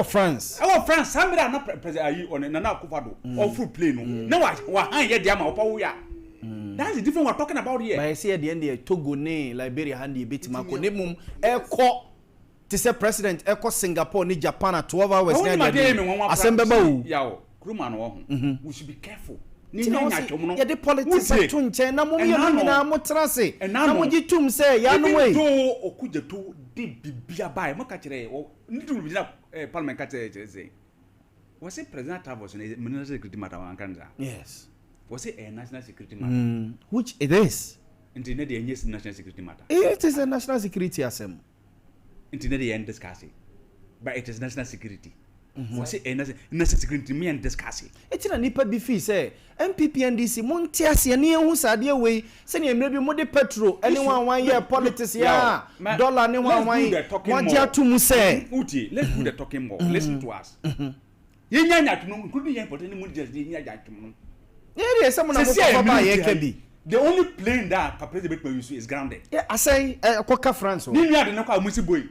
France somebody na president ayi on na akufado on full plane no wa han ye dia ma opa ya. That's the difference we're talking about here. But I see at the end there Togo ne Liberia handi bit mako ne mum eko to say president eko Singapore ni Japan at 12 hours asembeba o yawo kruma no we should be careful ni nya twom no ye the politics to nchen na mum ye no nyina mo trase na mo gitum say ya no way do okujeto de bibia bai mo ka kire ni dum bi na parliament ka kire say was it president Tavos na minister security matter wan kanza yes was it a national security matter which it is internet the national security matter it is a national security asem internet the end discussing but it is national security was it a national security me and discussing it na nipa bi fi say MPP NDC monti ase ne ehu sade we se ne emre bi mo de petrol ene wan year politics ya dollar ne wan waje atum say uti let's do the talking more listen to us yenya nyatum could be important mu just yenya nyatum yeah someone na mo ba ye ka bi the only plane that president use is grounded yeah I say koka France ni nua de no kwa musi boy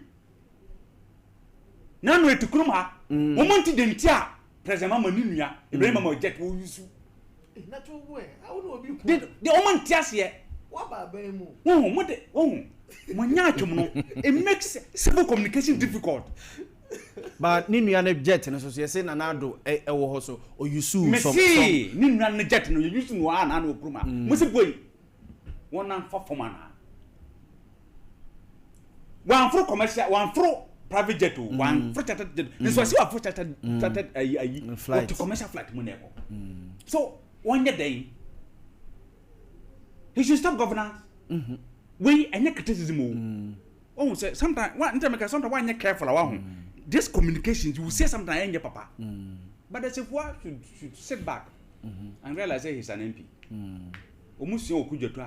na no etukurum ha wo monti de ntia president mama ni nua Ibrahim mama jet wo use na to boy how no obi ku de o monti ase wa ba ba mu wo mo de wo mo nya atwom no it makes civil communication difficult but ni nua na jet no so say na nado wo ho so o use some ni nua na jet no you use no na na okuruma musi boy won na fa forma na one for commercial one for private jet one for chartered jet this was you for chartered flight to commercial flight mo na ko so one day he should stop governance we any criticism oh say sometimes one sometimes one you careful this communication you will say something and papa but the Sefwa should sit back and realize he's an MP almost okujeto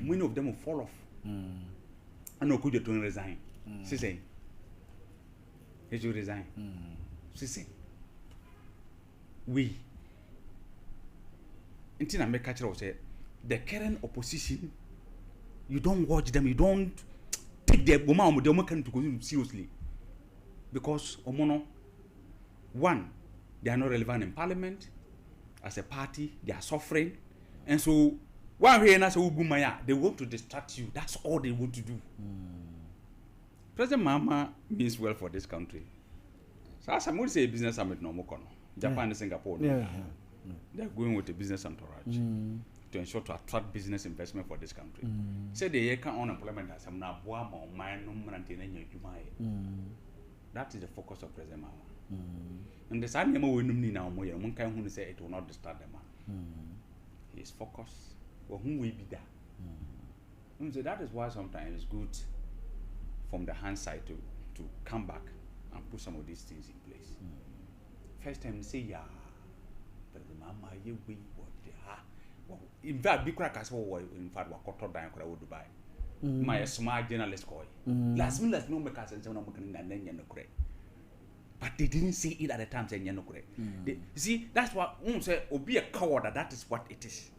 many of them will fall off and okujeto resign she say he should resign she say we until I make catch say the current opposition you don't watch them you don't take their woman can to go seriously because omono one they are not relevant in parliament as a party they are suffering and so one way na say ugumaya they want to distract you that's all they want to do President Mahama means well for this country so as I would say business summit no mo kono Japan and Singapore. They're going with a business entourage to ensure to attract business investment for this country. Say the can unemployment as I'm now Boamah that is the focus of President Mama. And the same name we now one can who say it will not disturb them. His focus or whom we be there. So that is why sometimes it's good from the hand side to come back and put some of these things in place. First time say yeah, but the mama you we what well, in fact big crackers in fact what cut down could Dubai. My smart journalist call. Last minute no make us and no correct. But they didn't say it at the time saying no correct. See, that's what say be a coward, that is what it is.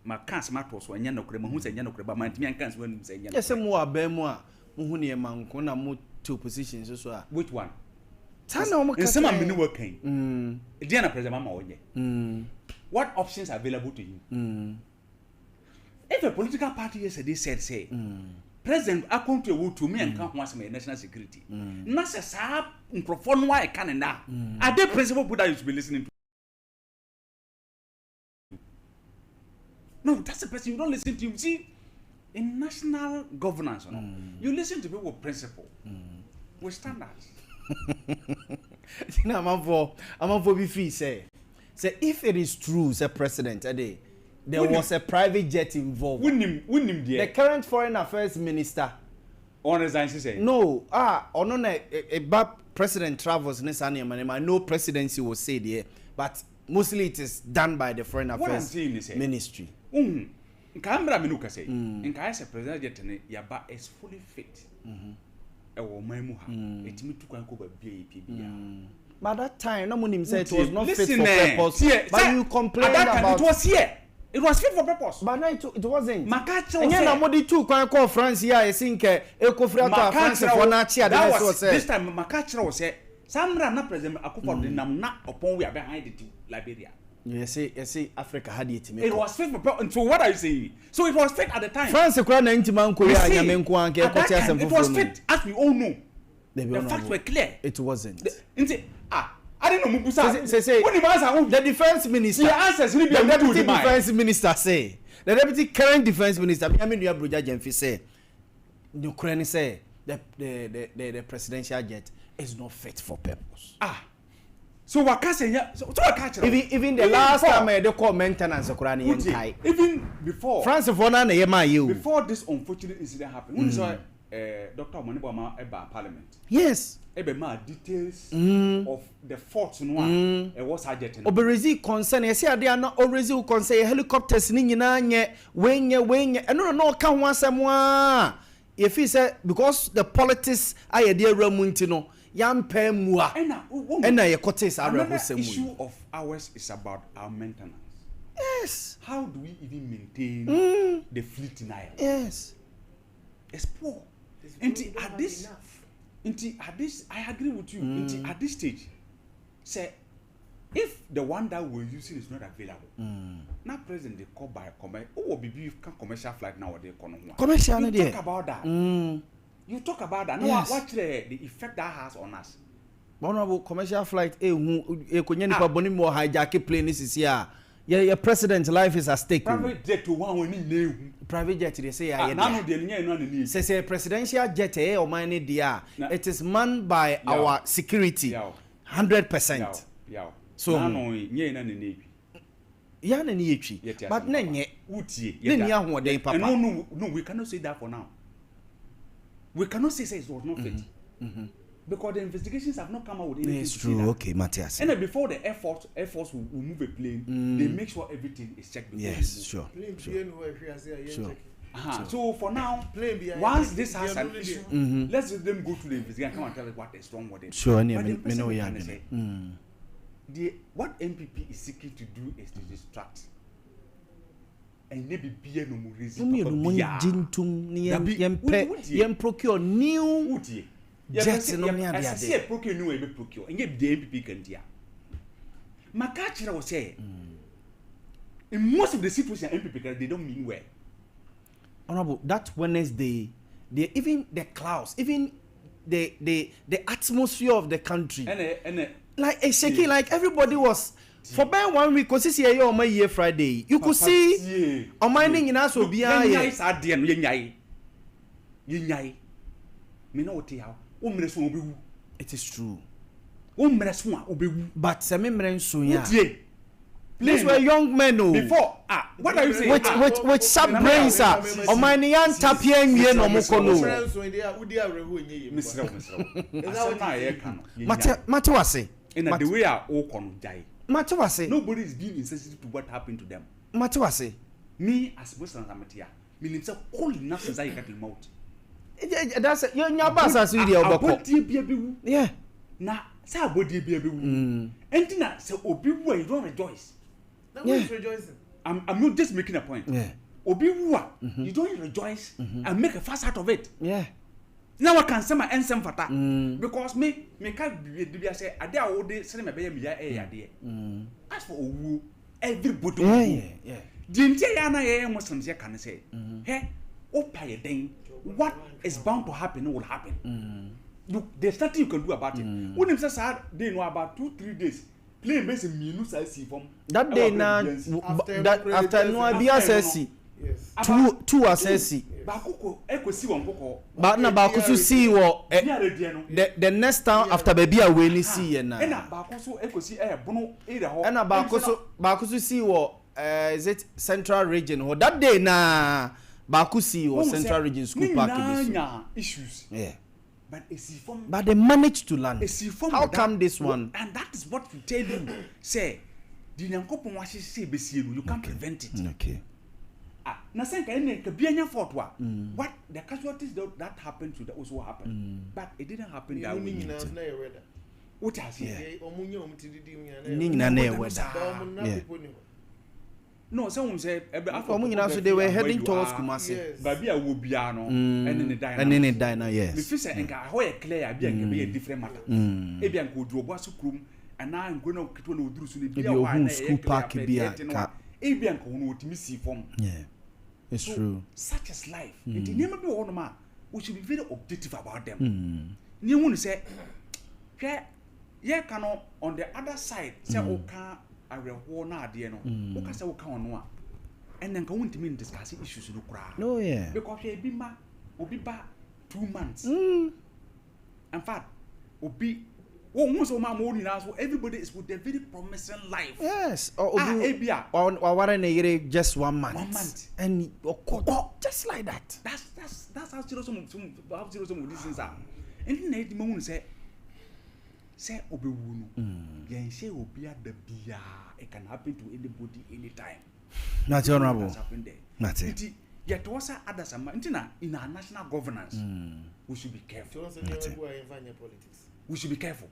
My can't matters when you're no crema who say no crema, my can't when say yes, more bemo, Muhuni among Kona mo 2 positions as well. Which one? Some are working. Diana President Mama. What options are available to you? If a political party yesterday said, say, President, I come to you to me and can't want my national security. Not a sab, microphone, why I can now. Are they principal put that you should be listening to? No, that's the person you don't listen to. You see, in national governance, you listen to people with principle, with standards. I'm for BF say if it is true, say President Ade, there was a private jet involved. The current foreign affairs minister. On resign, say no. On a president travels I know presidency was said here, but mostly it is done by the foreign affairs ministry. Canberra Minuka say, in Kaiser President jet Yaba is fully fit. It me to go BAPB. By that time, no one said it was not fit for purpose. But you complained about it was here. It was fit for purpose. But no, it wasn't. Makacho and then Modi too can call France here. I think Ekofrata France for Nachia. That was this time. Makacho said, "Samra na President Akufo de nam na upon we are behind it Liberia." You see, Africa had it. It was fit for purpose. So what are you saying? So it was fit at the time. France kura na intiman ko ya nyamenko anke kotia sem. It was fit, as we all know. The facts were clear. It wasn't. I didn't know Mubusa. Say the defense minister. The answers will be the deputy defense minister say. The deputy current defense minister. I mean, you have Broja Jemfi say. Ukraine say the presidential jet is not fit for purpose. So what can say? So what catch? Even the last time they call maintenance Ukraine. Even before France for na yema you. Before this unfortunate incident happened, when saw Dr. Ade Akye Abia at Parliament. Yes. Details of the faults no was jet. Oberezi concern you see they are not already concern helicopters ni nyina nye wenye no ka ho asem if he say because the politics aye dey ramunti no yampa mua ena ye kotes arehosem. The issue of ours is about our maintenance. Yes. How do we even maintain the fleet in Ireland? Yes. It's poor. At this, I agree with you. At this stage, say, if the one that we're using is not available, now present they call by commercial flight nowadays. Commercial, you talk about that. You talk about that. Now, watch the effect that has on us. Honorable commercial flight, hijack plane is here. Your president's life is at stake. Private jet to one when private jet they say say presidential jet or mine dia. It is manned by our security 100%. So but no, we cannot say that for now. We cannot say it was not fit. Because the investigations have not come out with anything. It's true. Okay, Matthias. And then before the Air Force will move a plane, they make sure everything is checked. Yes, sure. So for now, once this has an issue, let's let them go to the investigation and come and tell us what is wrong with it. Sure, what MPP is seeking to do is to distract. And maybe be no more reason. Procure new. Yes, no me I see a procure new way procure and get the MPP can dia. Makachira was say in most of the situations MPP they don't mean well. Honorable, that Wednesday, even the clouds, even the atmosphere of the country. like a shaky, like everybody was for about 1 week. Cause this year on my year Friday, you could see on my name in us will be Yenyai. Me know what it is true. But these were young men, oh. Before, what are you saying? With sharp brains, on my nyan tapian yen or mokono. Matawase. In the way are all con die. Matawase. Nobody is being insensitive to what happened to them. Matawase. Me as Muslim Amatia, meaning so cold enough since I got him out. That's it. You're boss as we are. Yeah. Now, say body baby. And now, so Obi, you don't rejoice. Yeah. Rejoicing. I'm not just making a point. Yeah. Obi, you don't rejoice and make a fuss out of it. Yeah. Now I can say my answer for that because me can't be say I dare all day send my baby idea. As for everybody, yeah. The entire Muslims can say, hey, open a thing. What is bound to happen will happen. Look, there's nothing you can do about it. When him says they know about 2-3 days. Play base in minus I see from that day now. After no Abia says two assessi. Bakuko, Echo see one boko. But na Bakusu see what the next time after baby away ni see and Bakusu Echo see a bono either. And Bakusu see what is it Central Region or that day na Bakusi or Central Region School Park issues. Yeah. But they managed to land. How come this one? And that is what we tell you. Say, the Nyankopon wa say you can't prevent it. Okay. Na senka ene ka bianya fort wa. What the casualties that happened to also happened. But it didn't happen that way. What has here? No, someone said after they were heading towards Kumasi. Babia will be and then the diner. Yes. The fish and how clear being a different matter. Maybe I could do a wasukrum and now I'm going to do school park be a Abian would miss from. Yeah, it's true. Such as life. It never be one man. We should be very objective about them. You want to say, yeah, cannot on the other side say, okay. I will warn idea no. Who say we can no? And then go into me discussing issues no crowd. No, yeah. Because we be back 2 months. In fact, be almost all my morning now. So everybody is with a very promising life. Yes. Or what just 1 month. 1 month. And just like that. That's how serious some of these things are. And then the moment say obi wunu yen say obi adabia it can happen to anybody anytime. Not honorable. Not it. Yet was others in our national governance we should be careful. We should be careful.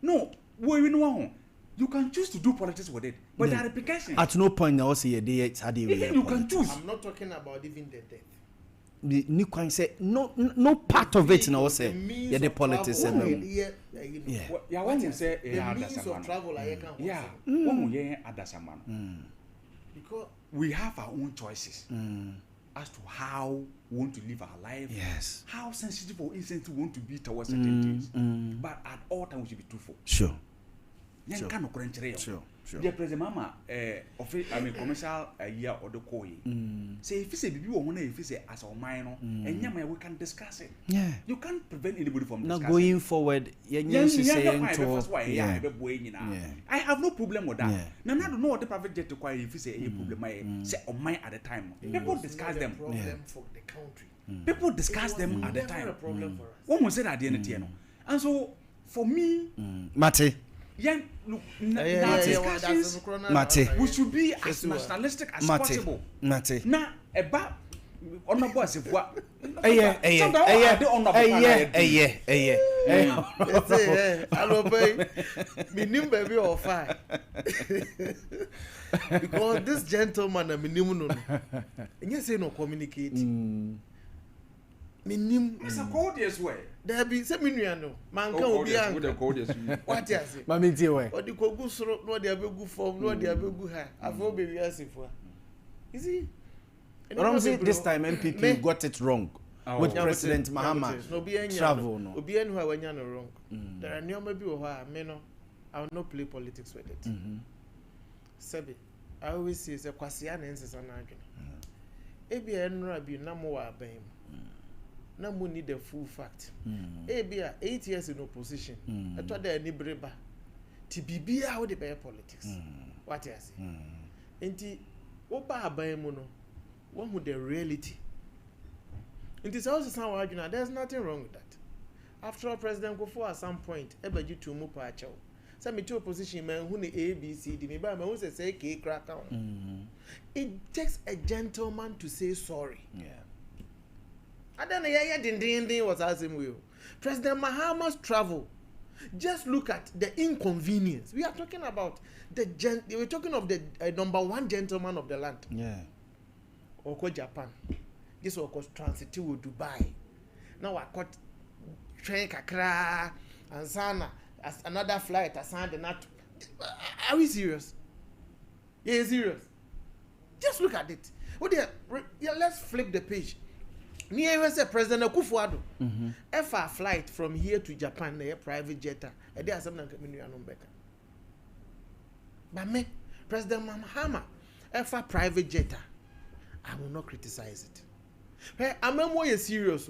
No, we know you can choose to do politics with it, but there are repercussions. At no point now say you can choose. I'm not talking about even the death. The new can say no part of it now say the politics the means of travel because we have our own choices as to how we want to live our life. Yes. How sensitive or insensitive we want to be towards certain things. But at all times we should be truthful. Sure. Sure. The president mama commercial year or the koi. Say if you say bibi won if you say as a minor and we can discuss it. Yeah. You can't prevent anybody from discussing. Now going forward, I have no problem with that. Now I don't know what the private jet require if you say any problem say on mine at the time. People discuss them. For the country. People discuss them at the time. One will say that the end. And so for me, Mate. Yeah, look, we should be as nationalistic as possible. Now, about on the boss if what? Baby or fire. Because this gentleman a minimum and you say no communicate. Minimum it's a courteous way. There be some minuano. Man can be what you say? Mammy, dear, or the cogus, no, they have a good form, no, they have a good hair. I've all baby asking for. Is he? This time MPP got it wrong with President Mahama. No, be any travel. No, be any wrong. There are no maybe or meno. I will not play politics with it. Sebi, I always say it's a kwasiya na nse sana adwene. Ebi enra bi na mo wa aban mu. Na mo need the full fact. Ebi 8 years in opposition. Eto da ani breba. Ti bibia wo de be politics. What you say? Enti oba aban mu no, one with the reality. It is also some argument. There's nothing wrong with that. After all, President Kufuor at some point, ebeji to mu pa acho. Say me to opposition man who ni A B C D me ba me who say K crack on. It takes a gentleman to say sorry. Yeah. And then yeah was asking you. President Mahama's travel. Just look at the inconvenience. We are talking about we're talking of the number one gentleman of the land. Yeah. Oko Japan. This was transit to Dubai. Now I got train kakra and sana as another flight aside not. Are we serious? Yeah, serious. Just look at it. Let's flip the page. Near say President Akufo-Addo. Efa flight from here to Japan, a private jet. There are some better. But me, President Mahama, efa private jet. I will not criticize it. Hey, I'm more serious.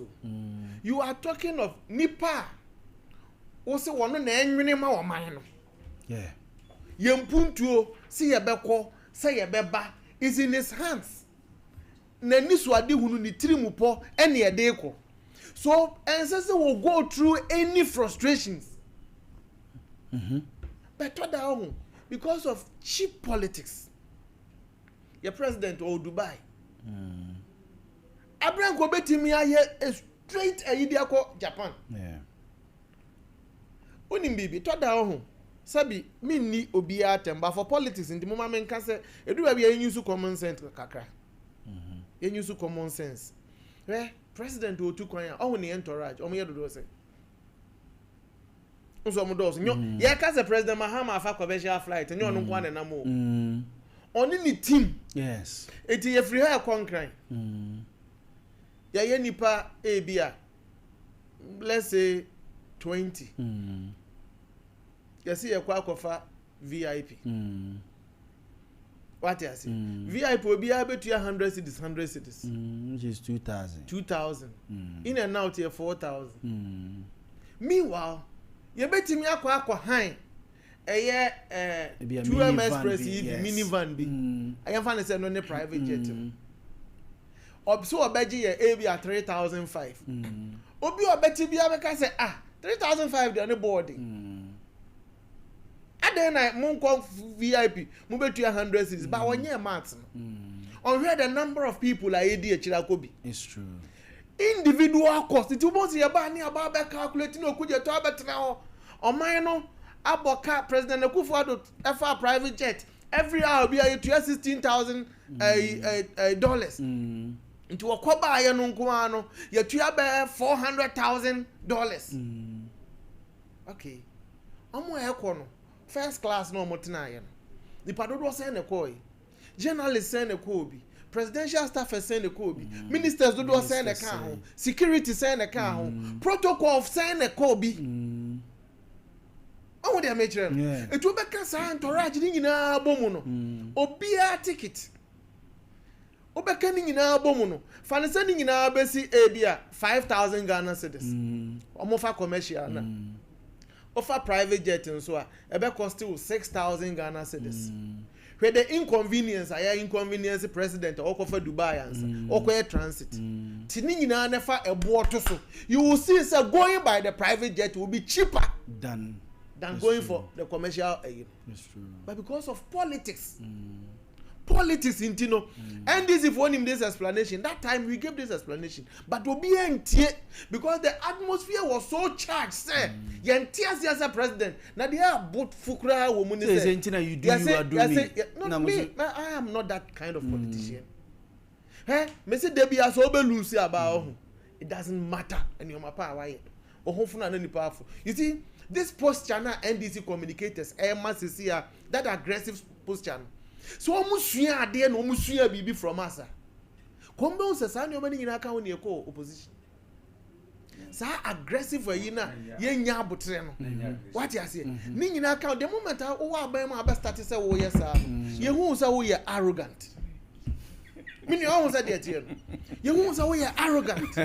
You are talking of Nipa. Also, one na enwinema wa man no. Yeah. Yempuntuo, see ye beko, say ye beba is in his hands. Na nisu ade hunu ni tirimupo ene ye de ko. So, ancestors will go through any frustrations. But what the because of cheap politics. Your president or Dubai. Abraham go betimi aye straight ayidia ko Japan. Yeah. Onim bibi to da ho. Sabi me ni obi atemba for politics in the moment men can say edu ba bi use common sense kakra. Use common sense. President o tu kwan a ne entourage o mo yedodo say. Unso mo do so nyo ye ka say President Mahama afa commercial flight nyo no kwa na mo. Oni ni team. Yes. Eti ye free her concrete. Ya nipa Abia, let's say 20. You see a quack VIP. What you say? VIP will be able to 100 cities, 100 cities. Which is 2,000. 2,000. In and out here 4,000. Meanwhile, you bet me a high. A 2M Express minivan be. I am finding no private jet. So obeji ye ebi at 3,005. Obi obeti bi abeka say 3,005 dey on boarding. Aden na mon come VIP, mo betu 100 cities, but onye mat no. On where the number of people are edi echira kobi. It's true. Individual cost, it must ye ba ni aba be calculate no kuje to abetra ho. Oman no aboka President Akufo-Addo efa private jet. Every hour be a $16,000 dollars. Into a koba ya no nko ano ya tua be $400,000. Okay. Omo e ko no first class no motina ya no. The padodo say na ko yi. Journalists say na ko bi. Presidential staff say na ko bi. Ministers do say na ka ho. Security say na ka ho. Protocol say na ko bi. Oh, they are making it. It will be a entourage in a bomuno. Obia ticket. Obekening in our bomuno. Fan sending in our basic Abia 5,000 Ghana cedis. Omofa commercial. Offer private jet and so a cost still 6,000 Ghana cedis. Where the inconvenience, I inconvenience president or for Dubai and or transit. Tining in a never a water so you will see sir going by the private jet will be cheaper than going for the commercial aid. That's true. But because of politics, politics in Tino, and this if one in this explanation, that time we gave this explanation, but will be empty because the atmosphere was so charged, sir. Yantias as a president, now they are both Fukra woman. No, me, I am not that kind of politician. Hey, Mr. Debbie has over Lucy about it doesn't matter and you're my power or hopefully any powerful. You see. This post-channel NDC communicators, that aggressive post-channel. So, almost swear there no almost swear BB from us. Combo says, I know many in our county opposition. sa aggressive ayi na yenya abotre no what you say ni nyina ka the moment wo aban ma aba start say wo yes ye hu say wo ye arrogant me ni o hu say de tie no ye hu say wo ye arrogant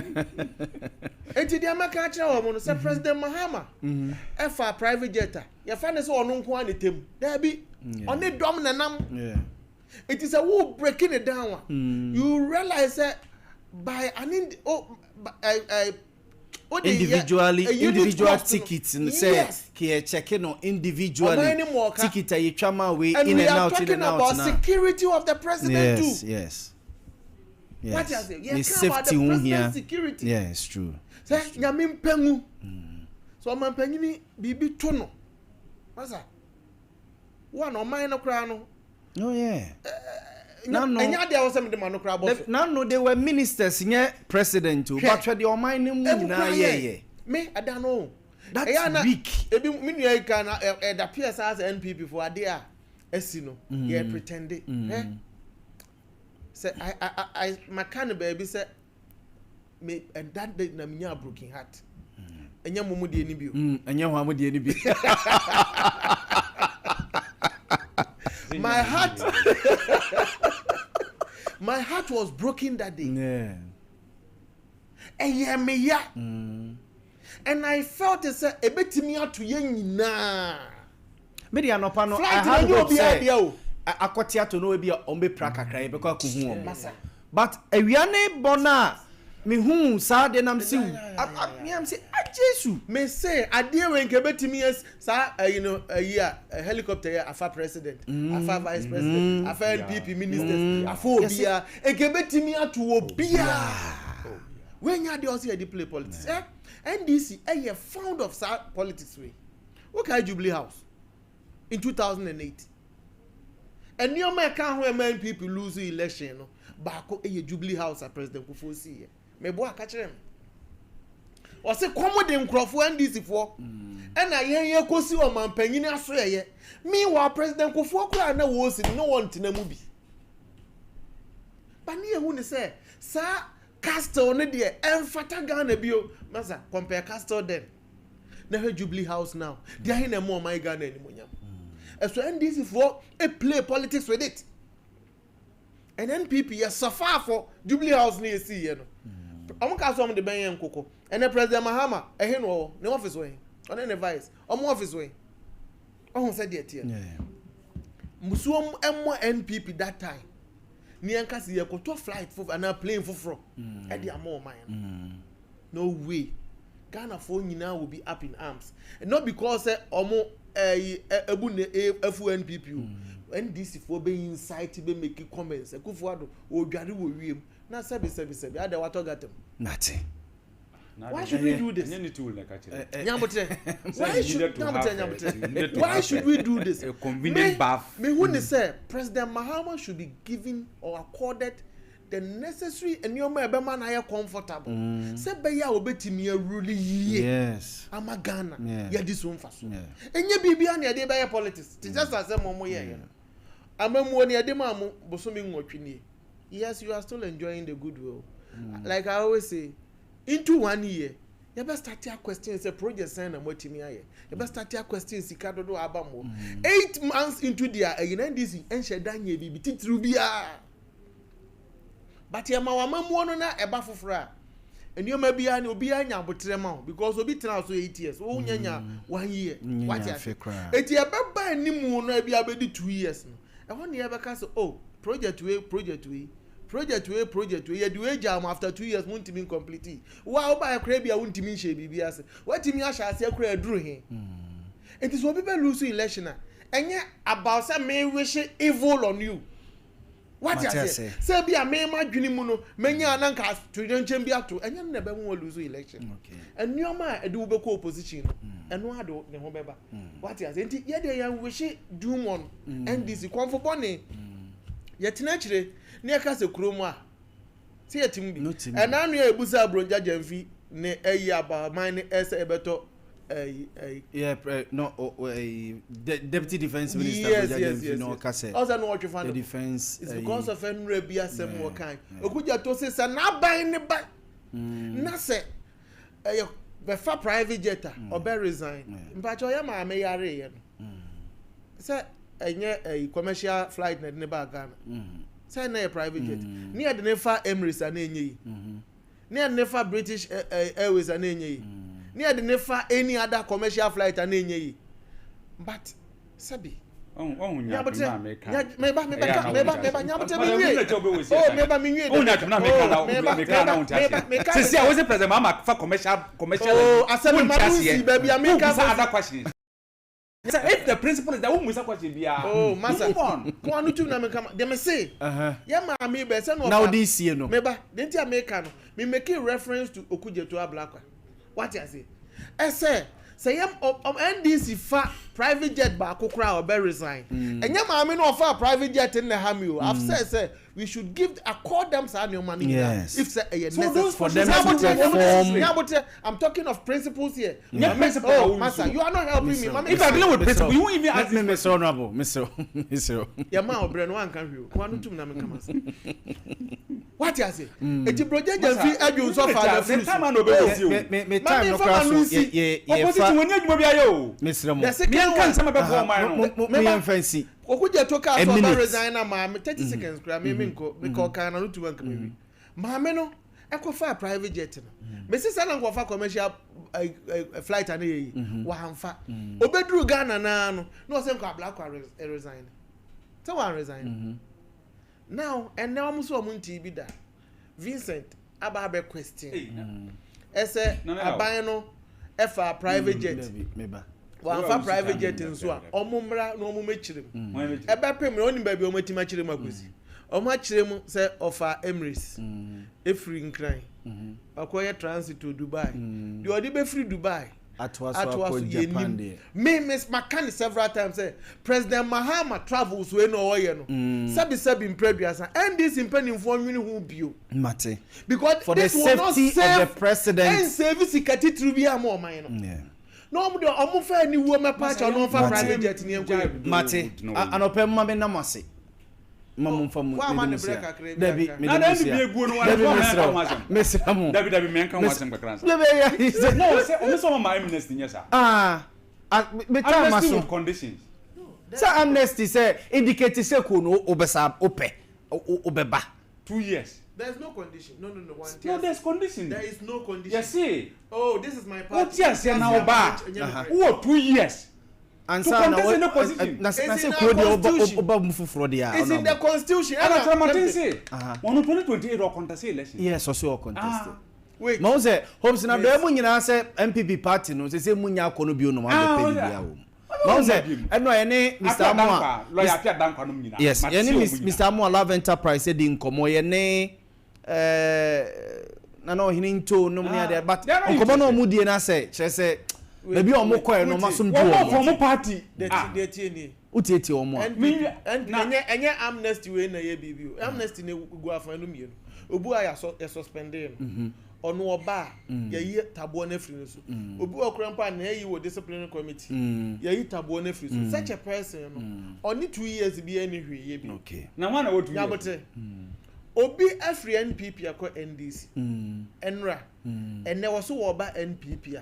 enti dia maka kire wo no say President Mahama efa private jet ye fa ne say ono nko anetem da bi oni dom nanam it is a who breaking it down you realize that by an individual tickets and say he checking on individually ticket you chama way in and out in and out about security of the president too. Yes what you say the safety one here security it's true say nyame mpangu so man panyini bibi to no masa one o man no kra no oh yeah no enya dia wo say me de man no kra boss no they were ministers nye president too but the oman ni mu na yeah me ada no that's weak ebi me nua ka na da PS as NPP for ade a asi no yeah pretend say I my kind baby say me and that day na me nya broken heart enya momu de ni bio enya ho amode ni bi my heart was broken that day. Yeah. And I felt it say a bit me out to yena. Media no pano I had hope say akwatia to no be ombe pra kakra e be kwa kuhu o. But awiane bona me hu sa de nam si me am say Jesus me say ade we nke betimi sa a helicopter here afa president afa vice president afa NPP ministers afa obia nke betimi atu obia when you dey also dey play politics NDC a found of politics way okay Jubilee House in 2008 and your man can where many people lose the election no back a Jubilee House as President Kufuor see me boy catch them o se komo de nkrofo NDC for and na yen kosi o man panyin aso ye meanwhile President Kufuor kura na wo si no want na mu bi ba ne hu ne say sa Castle ne de emfata Ghana bio masa compare Castle then na Jubilee House now they are in more my Ghana anymore so NDC for a play politics with it and NPP yes suffer for Jubilee House near see you know I'm going to the Bayan Coco and the President Mahama no office way on any vice office way oh said yet here Musuom NPP that time near Cassie to flight for and plane for at the more mine no way Ghana phone now will be up in arms and not because omo NPP when this for being inside be making comments Kufuor o dware wo wiem na sebi ada wato gatem nothing why should we do this why should we do this a convenient bath me who say President Mahama should be given or accorded the necessary and your member man are comfortable say be ya obetimi rule ye yes amagana ya this one faso enye bibia na dey be politics just as momo ye amamu ni ade mamu bosomi nwotwe yes you are still enjoying the goodwill like I always say into 1 year you best start your questions a project sign na motimi aye you best start your questions sika dodo abamo 8 months into their NDC enche danye bibi titru bia but ya mawamamu no na eba foforo enioma bia ni obi anya abotrema because obi tena so 8 years o nyanya 1 year what ya eti ebeba animu no bia be 2 years no e won ye be ka so oh project we you do a jam after 2 years won't be complete wa oba akra bia won't be nche bibia ase watimi asha ase akra aduru he it is what people lose election enye about say me wish evil on you what you say bia me ma dwini mu no menya ananka tudwanchem bia to enye na be won lose election okay and your man e do be ko opposition eno ado ne ho beba what you say enti ye dey yan wish doom on NDC konfo bone yetina kire ne ka se kromu a se yetim bi ena anu ya ebusa abronja jamfi ne ayi aba man ne ese ebeto deputy defense minister yes. no ka se also no what you the defense it's because of enra bia sem wo kan okuja to se na ban ne ba na se be fa private jet or be resign mpacho ya ma me yare ye no say enye a commercial flight na de ba Ghana say na private jet ni ade ne fa Emirates na enye yi ni ade ne fa British Airways na enye yi ni ade ne fa any other commercial flight na enye yi but sabi meba if the principle is that we must question be massa ko anu tu na me come dem say ya ma me be say no now this year no meba den ti America no me make reference to Okujeto Ablakwa what you say yam NDC fa private jet ba kokra or be resign enya ma me no fa private jet in the hamio I've said we should accord them some money if say necessary for them to perform. I'm talking of principles here. Master, you are not helping me. If I deal with principle, you won't even ask me, Mr. Honorable, Mr. Yeah, ma obren one can you. One two na me come. What you say? Eti project dem fi edu so far the time no be me time no cross. Opposite when you be ayo. Mr. Mo. Me kan sama be for my no. Me fancy. Okujeto ka so ba resign na ma 30 seconds kra me nko because kan na to wanka me. Ma me no ekofa private jet no. Me sisa na nkofa commercial flight na yi. Wa hanfa. Obeduru Ghana na no. No say nko Ablakwa resign. So one resign. Now and now I'm so munti bi da. Vincent aba question. Ese aban no efa private jet. Wa fa private jet nso a omumra no omumechirem. Ebe pem no oni ba bi omatima chirem akosi. Oma chirem say ofa Emirates. Efri nkran. Akoye transit to Dubai. The odi be free Dubai. Atwaso Japan there. Me miss Makani several times say President Mahama travels we no oye no. Sabi impreduasa and this impending for you who bio. Mate. Because for the safety of the president and service ikati tribia more man no. Yeah. No mo do omo fa ni wo me patch no fa private jet ni enko. Mate. Anopem ma me namase. Mamum from Debbie, Debbie, men can watch him. No, say, only some of my amnesty, yes, sir. Amnesty conditions. Sir, amnesty say indicate say kuno obesa ope obeba 2 years. There's no condition. No. No, there's condition. There is no condition. Yes, see. Oh, this is my part. What yes, now ba. Oh, 2 years. And to contest in the position. It's in the constitution. And that's what I'm saying. On 2028 or contest election. Yes, also contest. Wait. Mose, hopes na do emu nyina say MPP party no say munya kono bi no ma be peli bia wo. Mose, eno ene Mr. Amoa. Lawyer Apia Dankwa no nyina. Yes, ene Mr. Amoa Love Enterprise di nkomo ene na no hininto no mnia there but nkomo no mu die na say kire say maybe omo koe no masum do omo party they tie ni utieti omo enye amnesty we na ye bibi amnesty na gu afan no mienu obu aya suspended ono oba ye yi tabo na free so obu okrampa na ye wo disciplinary committee ye yi tabo na free so such a person no only 2 years bi any hwe ye bi okay na wana wo 2 years yabote obi afri NPP akọ NDC enra enne wo so wo ba NPP a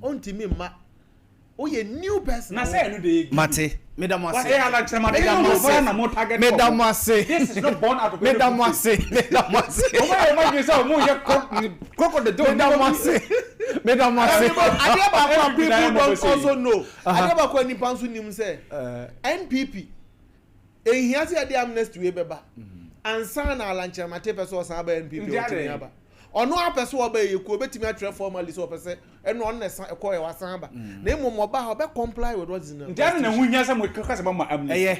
ontimi ma oye new person na say no dey mate madam ase what dey ala chama dey na mo target madam ase this is not born out of madam ase o ma you say mo ye koko the door madam ase people don't also know adeba ko nipa nso nim say NPP ehia say dey amnesty we beba ansa na alanche mate person osan ba NPP otimi aba ono apeso oba yeku obetimi atre formally so opese eno on na ekoye wasan ba na emo oba ha obe comply with what is now ndare na hunya se mo kaka se ba ma amnesty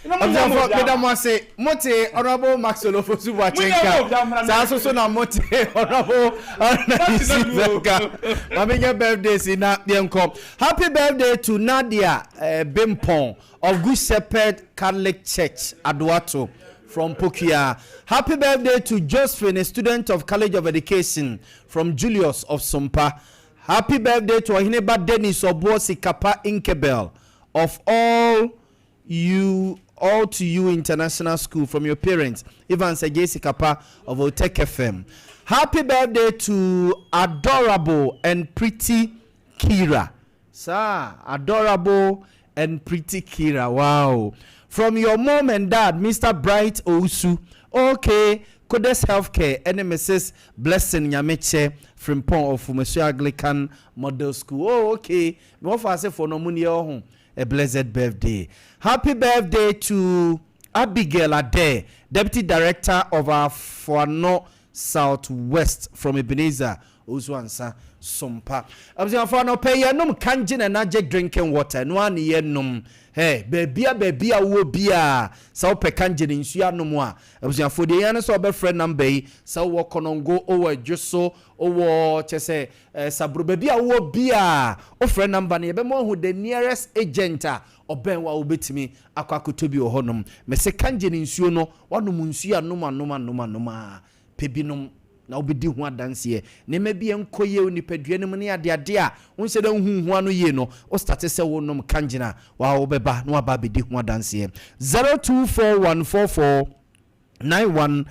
observe madam ase mote honorable Maxwell Ofosu Wachenka sa so na mote honorable Maminya birthday si na denko happy birthday to Nadia Bimpon of Good Shepherd Catholic Church Adwato from Pokia. Happy birthday to Josephine, a student of College of Education from Julius of Sompa. Happy birthday to Ahineba Dennis Obuosi Kapa Inkebel of all you all to you international school from your parents, Ivan Segesi Kappa of Otek FM. Happy birthday to adorable and pretty Kira. Sir, adorable and pretty Kira. Wow. From your mom and dad, Mr. Bright Ousu. Okay. Codes Healthcare, NMSS Blessing Yameche from Pont of Monsieur Anglican Model School. Oh, okay. Me want to say for no money home. A blessed birthday. Happy birthday to Abigail Ade, Deputy Director of our Fuano Southwest from Ebenezer, Uswansa, Sompa. I was going to pay ya num kanjin and najek drinking water. No one ye num. Hey, baby, wo bia. So pe kanjin in suya no more. I was going for the yana so be friend number. So walk on go over just so over chese sabru baby wo bia. O friend number ni be mo who the nearest agent oben wa obetimi akwakotobi ohonum. Me se kanjin in suyo no wanum nsuya numa. Pebinom na obedi ho adanse ne ma bi enkoye onipadua nim ne ade a wonse da hu anu ye no o start se wonom kanjina wa obeba na aba bedi ho adanse 024144 9191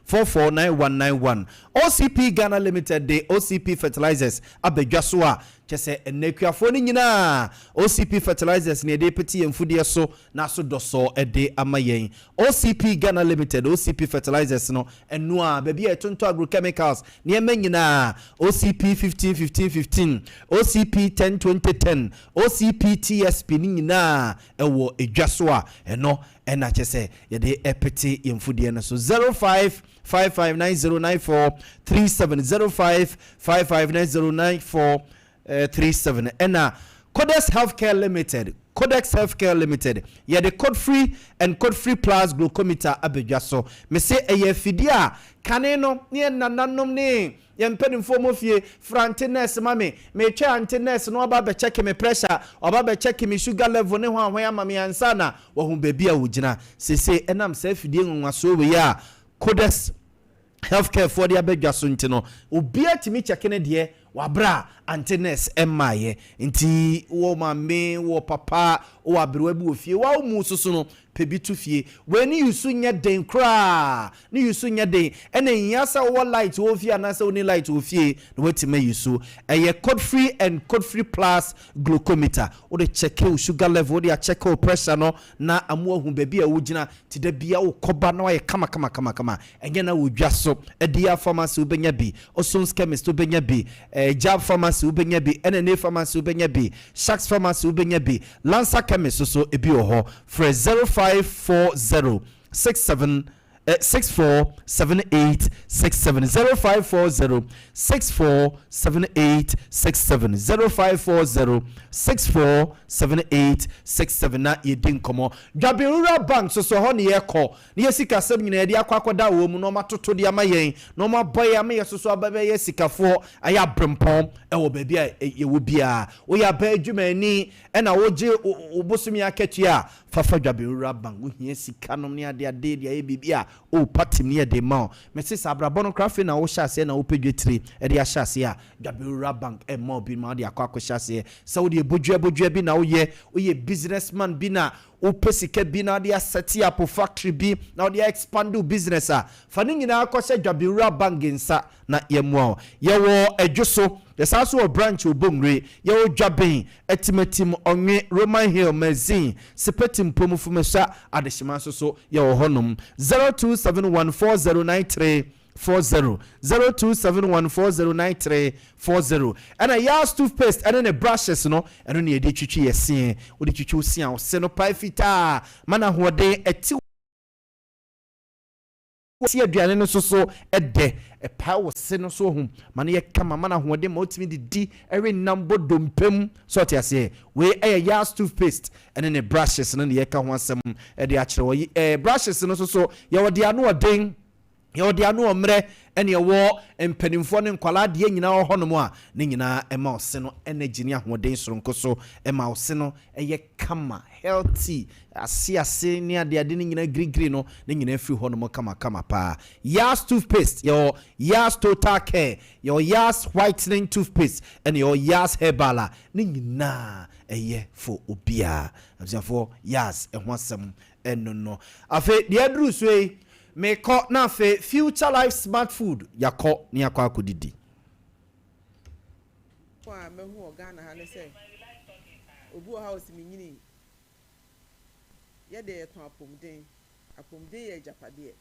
0241449191 OCP Ghana Limited de OCP Fertilizers abedwaso a chese enekuafo ni nyina OCP Fertilizers ne de peti emfudie so na so doso ede amayen OCP Ghana Limited OCP Fertilizers no enu a ba bia etonto agrochemicals ne emanyina OCP 15 OCP 10 OCP TSP ni nyina ewo edwaso a eno ena chese ye de epeti emfudie na so 0555909437 ena Codex Healthcare Limited ye the code free and code free plus glucometer abedwaso me say eye fidia kane no ne nananom ne ye mpedin fomofie frantines mame me twa antines no aba be check me pressure oba be check me sugar level ne ho ahwan amame ansa na wo hu baby a wogina sese enam sa fidie nwaso we ya Codex Healthcare for the abedwaso ntino obia timi check ne de wabra antenes emaye nti wo mame wo papa wo abrewabu ofie wa mu soso no pebitu fie weni yusu nya den kra ni yusu nya den ene yasa wo light wo fie anasa oni light wo fie no wetima yusu eye code free and code free plus glucometer wo de check your sugar level wo de check your pressure no na amu ahu baby a wo gina ti da bia wo koba na ye kama enye na wo dwaso edia pharmacy wo benya bi osons chemist wo benya bi Jab Pharmacy ubenya bi NNA Pharmacy ubenya bi Sharks Pharmacy ubenya bi Lancer Chemist so ebi oho for 0540 67 647867 0540 647867 0540 647867 na yedin komo Jabirura Bank so ho ne yeko ne yesika sem nyina yedi akwakoda wo mu no matoto de amayen no maboy am yeso ababe yesikafo aya brempom ewo baabi a yewo bia wo ya ba adwumani na woje obosumi akatua fafa Jabirura Bank wo hia sika nom ne ade de bibia o patim ne de ma me se sabrabono krafe na wo hyase na wo pedwetire e de ahyase a Jabirura Bank e ma obi ma de akwa hyase so wo de bodua bi na wo ye businessman bi na o pesike bi na de set up factory bi na wo de expand business a fa ni nyina akose Jabirura Bank nsa na yemo yewo edwoso the saso branch obomre yewo dwaben etimatim onwe Roman Hill Mazin sepetim pomufumesa adeshima so yewo honom 0271409340 0271409340 and a Yaw toothpaste and then a brushes no and only a ditchi yesin odi chichu sian seno pai fita mana hode eti si aduane no so ede e pa wo se no so hum mana ye kama mana hode ma otimi di every number dompem so te ase we a Yaw toothpaste and then a brushes no ye ka ho asem e de a kire wo brushes no so ye wo de ano oden yɛ ɔde ano ɔmmerɛ ɛne ɛwɔ mpanimfoɔ ne nkwalaa deɛ nyinaa wɔ hɔnom a ne nyinaa ɛma ɔse no energy ne ahoɔden soronko so ɛma ɔse no ɛyɛ kama healthy ase ne adeade ne nyinaa grigri no ne nyinaa firi hɔnom kama paa. Yas toothpaste yɛwɔ Yas total care yɛwɔ Yas whitening toothpaste ɛne yɛwɔ Yas herbal a ne nyinaa ɛyɛ for obia abusuafoɔ Yas ɛho asɛm ɛno no afei deɛ aduru so yi meko na fe future life smart food yakọ ni akọ akodidi kwa mehu Ghana ha ne say obu house mi nyini ye de eton apomden ye japade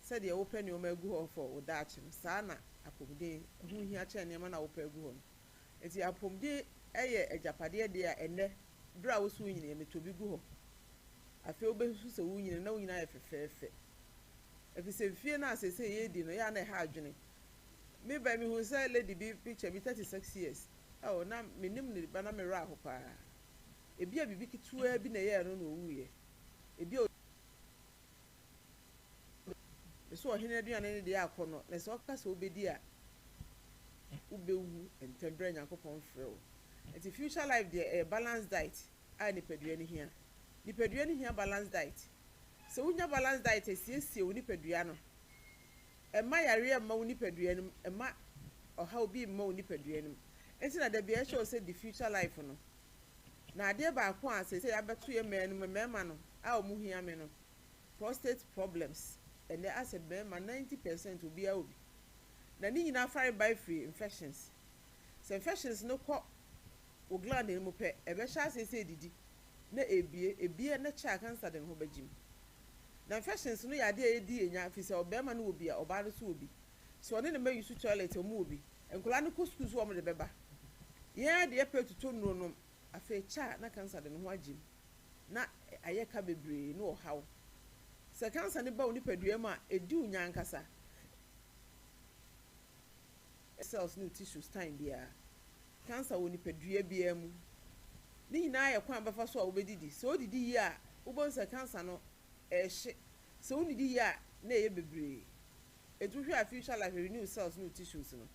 said ye open no magu ho for odachi sa na apomden hu hia che ne ma na open agu ho enti apomden eye ejapade de a ene bra wo so nyini me tobi gu ho afi obesu se wo nyini na wo nyina ye fefefe if it's a fear na say ye di no ya na ha adwene me by me who say lady be picture be 36 years oh na me nim ne ba na me ra ho pa e bia bibi kitua bi na ye no no wuye e bia so ohene aduane ne de akono na so ka so obedi a ubewu entembra nyankopon frɛ wo enti future life de a balanced diet a ni peduane hia balanced diet. So unya balance diet esiesie woni padua no ema yare ema woni padua no ema oha obi ema woni padua no enti na da bia show say the future life no na ade ba ko a say abeto ye me no mema no a omu hia me no prostate problems and the acid mema 90% obi a obi na ni nyina fare by free infections so infections no ko o gland ni mo pe ebe sha say didi na ebie na cha cancer den ho bagim na infections no ya de edi enya fi se obema no obi a oba no so obi so one ne use toilet omu obi enkola no kuskus wo mo de beba ye de epetuto no no afa cha na cancer de no ho agim na ayeka bebre no ohaw se cancer ne ba oni padua ma edi unya nkasa cells no tissues time bia cancer woni padua bia mu ni nyina ye kwan bafa so a obedidi so odidi yi a ubon se cancer no ehye so unidi ya na ye bebre etuhwe a future life renew cells no tissues no